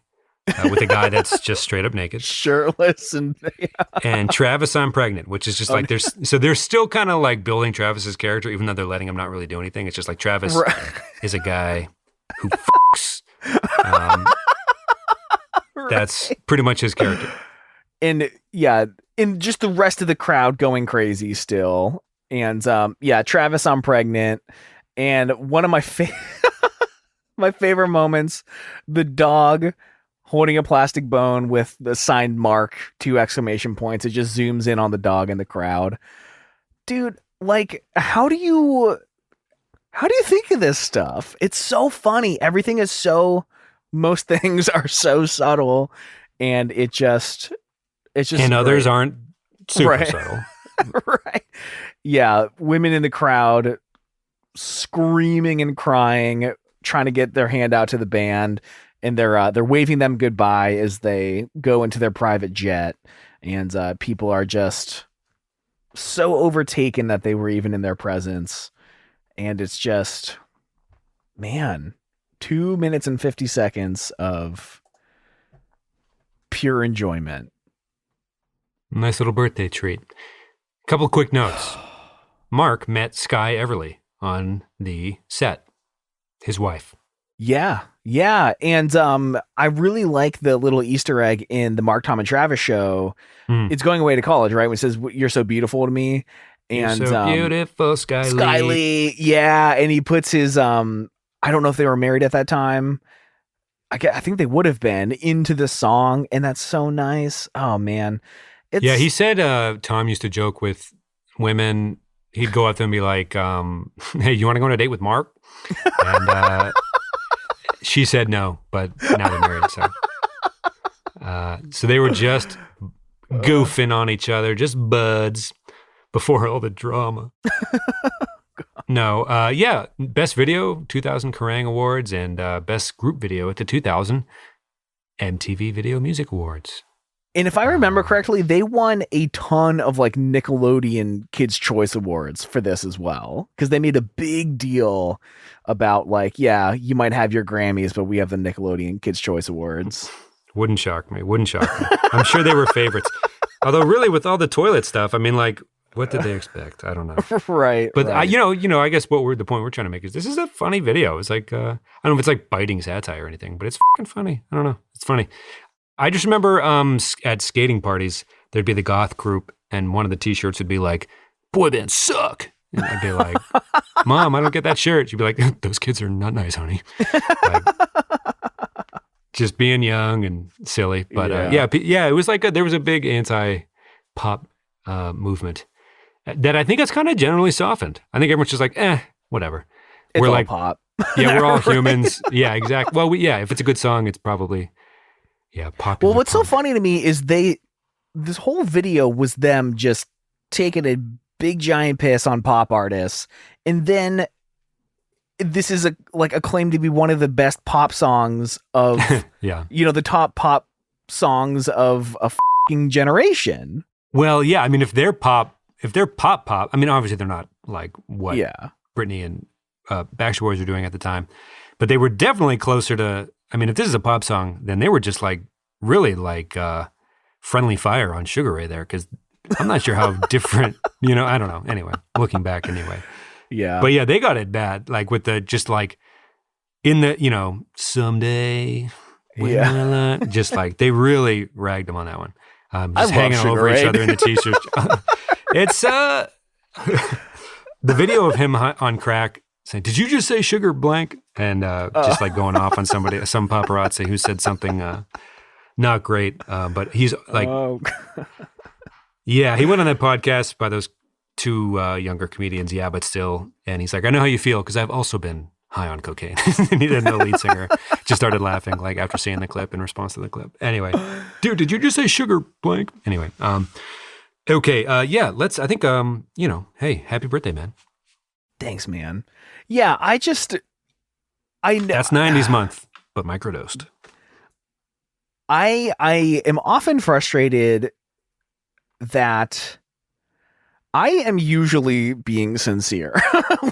With a guy that's just straight up naked, shirtless, and Travis, I'm pregnant, which is just like they're still kind of like building Travis's character, even though they're letting him not really do anything. It's just like Travis is a guy who fucks. That's pretty much his character. And yeah, and just the rest of the crowd going crazy still. And Travis, I'm pregnant. And one of my my favorite moments, the dog holding a plastic bone with the signed Mark, 2 exclamation points. It just zooms in on the dog in the crowd. Dude, like, how do you think of this stuff? It's so funny. Everything is most things are so subtle, and it's just and great. Others aren't super subtle. Right. Yeah. Women in the crowd screaming and crying, trying to get their hand out to the band. And they're waving them goodbye as they go into their private jet, and people are just so overtaken that they were even in their presence. And it's just, man, 2 minutes and 50 seconds of pure enjoyment. Nice little birthday treat. Couple of quick notes. Mark met Sky Everly on the set, his wife. Yeah. And I really like the little Easter egg in the Mark, Tom, and Travis show. It's Going Away to College, right? When it says, "You're so beautiful to me." And you're so beautiful, Sky Lee. Yeah. And he puts his, I don't know if they were married at that time. I think they would have been into the song, and that's so nice. Oh man, Yeah, it's he said Tom used to joke with women. He'd go up to them and be like, "Hey, you want to go on a date with Mark?" And she said no, but now they're married. So they were just goofing on each other, just buds before all the drama. No, yeah, best video, 2000 Kerrang Awards, and best group video at the 2000 MTV Video Music Awards. and if I remember correctly, they won a ton of like Nickelodeon Kids Choice Awards for this as well, because they made a big deal about like, yeah, you might have your Grammys, but we have the Nickelodeon Kids Choice Awards. Wouldn't shock me. I'm sure they were favorites. Although, really, with all the toilet stuff, I mean, like, what did they expect? I don't know. Right. But right. I guess the point we're trying to make is this is a funny video. It's like I don't know if it's like biting satire or anything, but it's fucking funny. I don't know. It's funny. I just remember at skating parties there'd be the goth group, and one of the T-shirts would be like, "Boy bands suck," and I'd be like, "Mom, I don't get that shirt." She'd be like, "Those kids are not nice, honey." Like, just being young and silly, but yeah, it was like there was a big anti-pop movement that I think has kind of generally softened. I think everyone's just like, whatever. It's we're all like pop. Yeah, we're all humans. Yeah, exactly. Well, if it's a good song, it's probably popular. Well, what's punk. so funny to me is this whole video was them just taking a big giant piss on pop artists, and then this is a claim to be one of the best pop songs of the top pop songs of a fucking generation. Well, yeah, I mean, if they're pop, I mean, obviously they're not like what Britney and Backstreet Boys were doing at the time, but they were definitely closer to. I mean, if this is a pop song, then they were just like really like Friendly Fire on Sugar Ray there, because I'm not sure how different. I don't know. Anyway, looking back, anyway. Yeah. But yeah, they got it bad. Like with the just like in the someday. Just like they really ragged them on that one. Just hanging over each other in the t-shirts. It's the video of him on crack saying, "Did you just say sugar blank?" And just like going off on some paparazzi who said something not great. But he's like, yeah, he went on that podcast by those two younger comedians. Yeah, but still. And he's like, "I know how you feel because I've also been high on cocaine." And the lead singer just started laughing like after seeing the clip in response to the clip. Anyway, dude, did you just say sugar blank? Anyway, okay, I think hey, happy birthday, man. Thanks, man. Yeah, I know that's 90s month, but microdosed. I am often frustrated that I am usually being sincere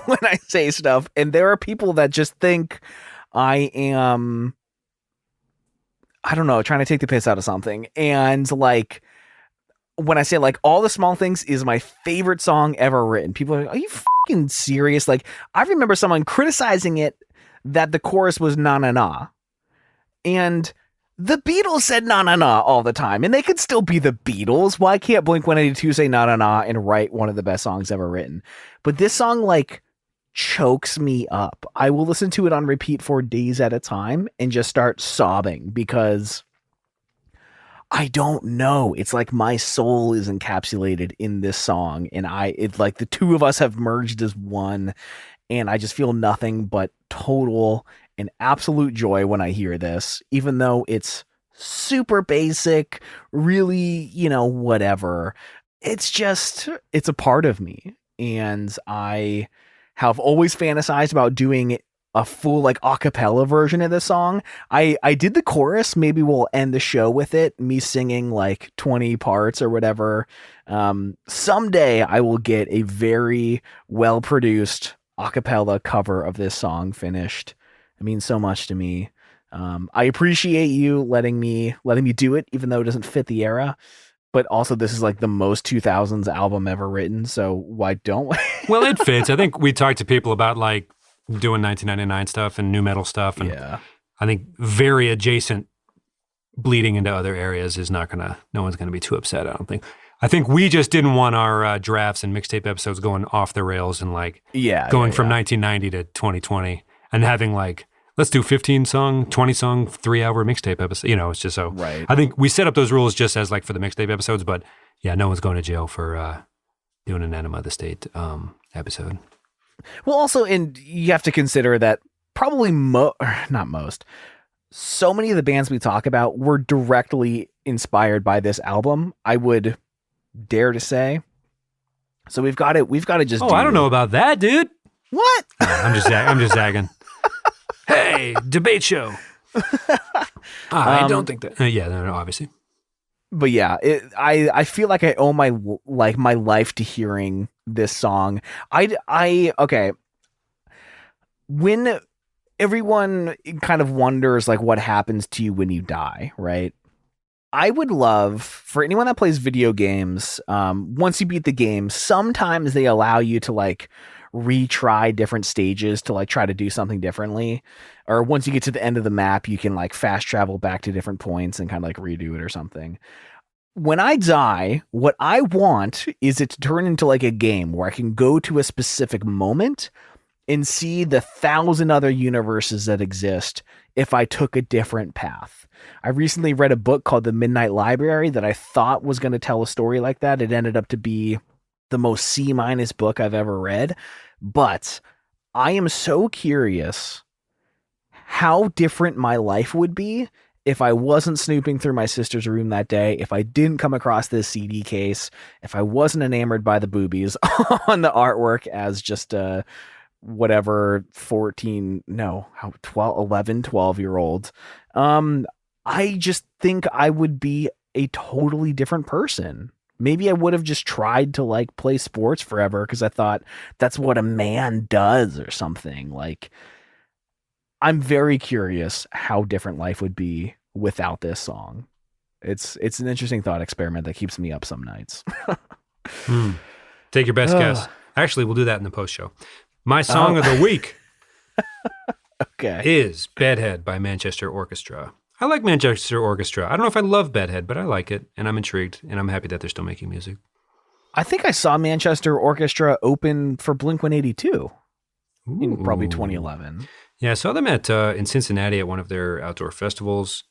when I say stuff, and there are people that just think I am, I don't know, trying to take the piss out of something. And like, when I say like All the Small Things is my favorite song ever written, people are like, "Are you fucking serious?" Like, I remember someone criticizing it that the chorus was na na na, and the Beatles said na na na all the time, and they could still be the Beatles. Why can't Blink-182 say na na na and write one of the best songs ever written? But this song like chokes me up. I will listen to it on repeat for days at a time and just start sobbing because I don't know. It's like my soul is encapsulated in this song, and it's like the two of us have merged as one, and I just feel nothing but total and absolute joy when I hear this, even though it's super basic, really, whatever. It's a part of me, and I have always fantasized about doing a full like a cappella version of this song. I did the chorus. Maybe we'll end the show with it, me singing like 20 parts or whatever. Someday I will get a very well produced a cappella cover of this song finished. It means so much to me. I appreciate you letting me do it, even though it doesn't fit the era. But also, this is like the most 2000s album ever written, so why don't we? Well, it fits. I think we talked to people about like doing 1999 stuff and new metal stuff, and I think very adjacent, bleeding into other areas is no one's gonna be too upset. I don't think. I think we just didn't want our drafts and mixtape episodes going off the rails and like going from 1990 to 2020 and having like let's do 15 song, 20 song, 3-hour mixtape episode. It's just so. Right. I think we set up those rules just as like for the mixtape episodes, but yeah, no one's going to jail for doing an Enema of the State episode. Well, also, and you have to consider that probably not most, so many of the bands we talk about were directly inspired by this album, I would dare to say. So we've got to just. I don't know about that, dude. What? I'm just zagging. Hey, debate show. I don't think that. No, obviously. But yeah, I feel like I owe my life to hearing this song. Okay. When everyone kind of wonders like what happens to you when you die, right? I would love for anyone that plays video games, once you beat the game, sometimes they allow you to like retry different stages to like try to do something differently. Or once you get to the end of the map, you can like fast travel back to different points and kind of like redo it or something. When I die, what I want is it to turn into like a game where I can go to a specific moment and see the 1,000 other universes that exist if I took a different path. I recently read a book called The Midnight Library that I thought was going to tell a story like that. It ended up to be the most C- book I've ever read. But I am so curious how different my life would be if I wasn't snooping through my sister's room that day, if I didn't come across this CD case, if I wasn't enamored by the boobies on the artwork as just a whatever 12-year-old. I just think I would be a totally different person. Maybe I would have just tried to like play sports forever because I thought that's what a man does or something. Like, I'm very curious how different life would be without this song. It's an interesting thought experiment that keeps me up some nights. Take your best guess. Actually, we'll do that in the post show. My song of the week is Bedhead by Manchester Orchestra. I like Manchester Orchestra. I don't know if I love Bedhead, but I like it, and I'm intrigued, and I'm happy that they're still making music. I think I saw Manchester Orchestra open for Blink-182 in probably 2011. Yeah, I saw them in Cincinnati at one of their outdoor festivals,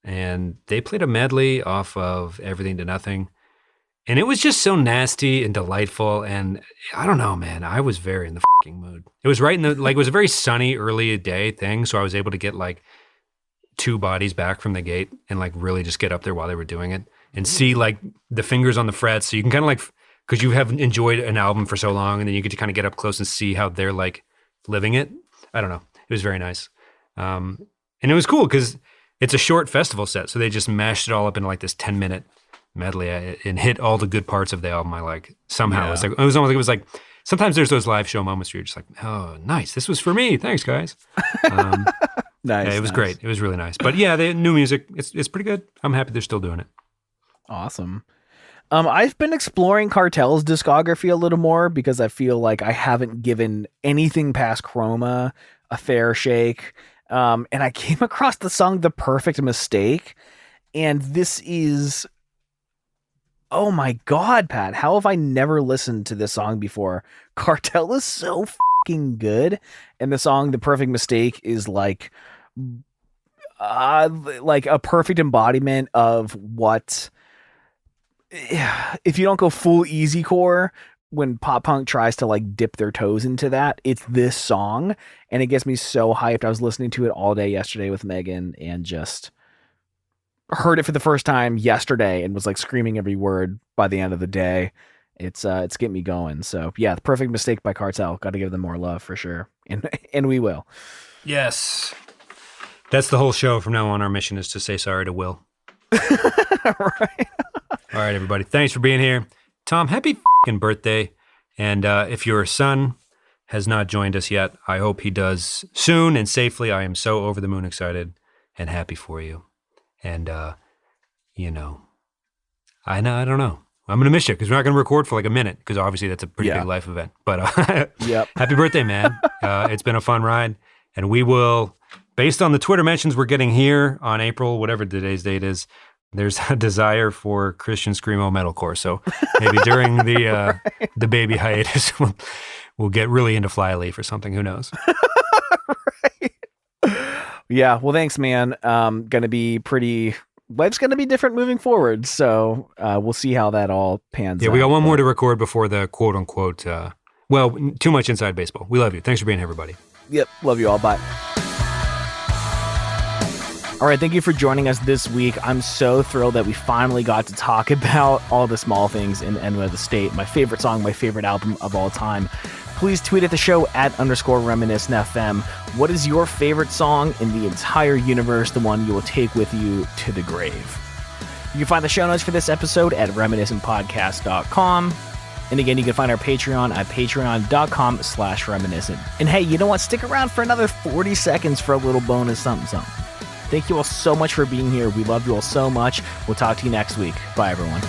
and they played a medley off of Everything to Nothing, and it was just so nasty and delightful, and I don't know, man, I was very in the fucking mood. It was right in the, like, it was a very sunny early day thing, so I was able to get, like, 2 bodies back from the gate and, like, really just get up there while they were doing it and see, like, the fingers on the frets, so you can kind of, like, because you have enjoyed an album for so long, and then you get to kind of get up close and see how they're, like, living it. I don't know. It was very nice. And it was cool because it's a short festival set, so they just mashed it all up into like this 10-minute medley and hit all the good parts of the album. I like somehow. Yeah. It was almost like it was like sometimes there's those live show moments where you're just like, oh, nice. This was for me. Thanks, guys. Nice. Yeah, it was great. It was really nice. But yeah, the new music, it's pretty good. I'm happy they're still doing it. Awesome. I've been exploring Cartel's discography a little more because I feel like I haven't given anything past Chroma a fair shake. And I came across the song The Perfect Mistake. And this is, oh my God, Pat, how have I never listened to this song before? Cartel is so fucking good. And the song The Perfect Mistake is like a perfect embodiment of what, if you don't go full easy core, when pop punk tries to like dip their toes into that, it's this song, and it gets me so hyped. I was listening to it all day yesterday with Megan and just heard it for the first time yesterday and was like screaming every word by the end of the day. It's getting me going. So yeah, The Perfect Mistake by Cartel. Got to give them more love for sure. And we will. Yes. That's the whole show. From now on, our mission is to say sorry to Will. Right. All right, everybody. Thanks for being here. Tom, happy f***ing birthday. And if your son has not joined us yet, I hope he does soon and safely. I am so over the moon excited and happy for you. And, I don't know. I'm going to miss you because we're not going to record for like a minute because obviously that's a pretty big life event. But yep. Happy birthday, man. It's been a fun ride. And we will, based on the Twitter mentions we're getting here on April, whatever today's date is, there's a desire for Christian screamo metalcore. So maybe during the the baby hiatus, we'll get really into Flyleaf or something. Who knows? Right. Yeah. Well, thanks, man. Gonna be life's gonna be different moving forward. So we'll see how that all pans out. Yeah, we got one more to record before the quote unquote, too much inside baseball. We love you. Thanks for being here, everybody. Yep. Love you all. Bye. All right, thank you for joining us this week. I'm so thrilled that we finally got to talk about all the small things in Enema the State, my favorite song, my favorite album of all time. Please tweet at the show at _reminiscentfm. What is your favorite song in the entire universe, the one you will take with you to the grave? You can find the show notes for this episode at reminiscentpodcast.com. And again, you can find our Patreon at patreon.com/reminiscent. And hey, you know what? Stick around for another 40 seconds for a little bonus something. Thank you all so much for being here. We love you all so much. We'll talk to you next week. Bye, everyone.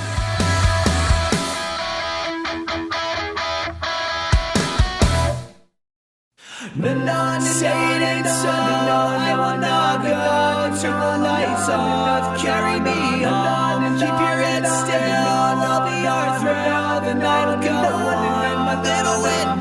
Carry me on, keep your head still. I'll be your thrill. The night will go on, my little wet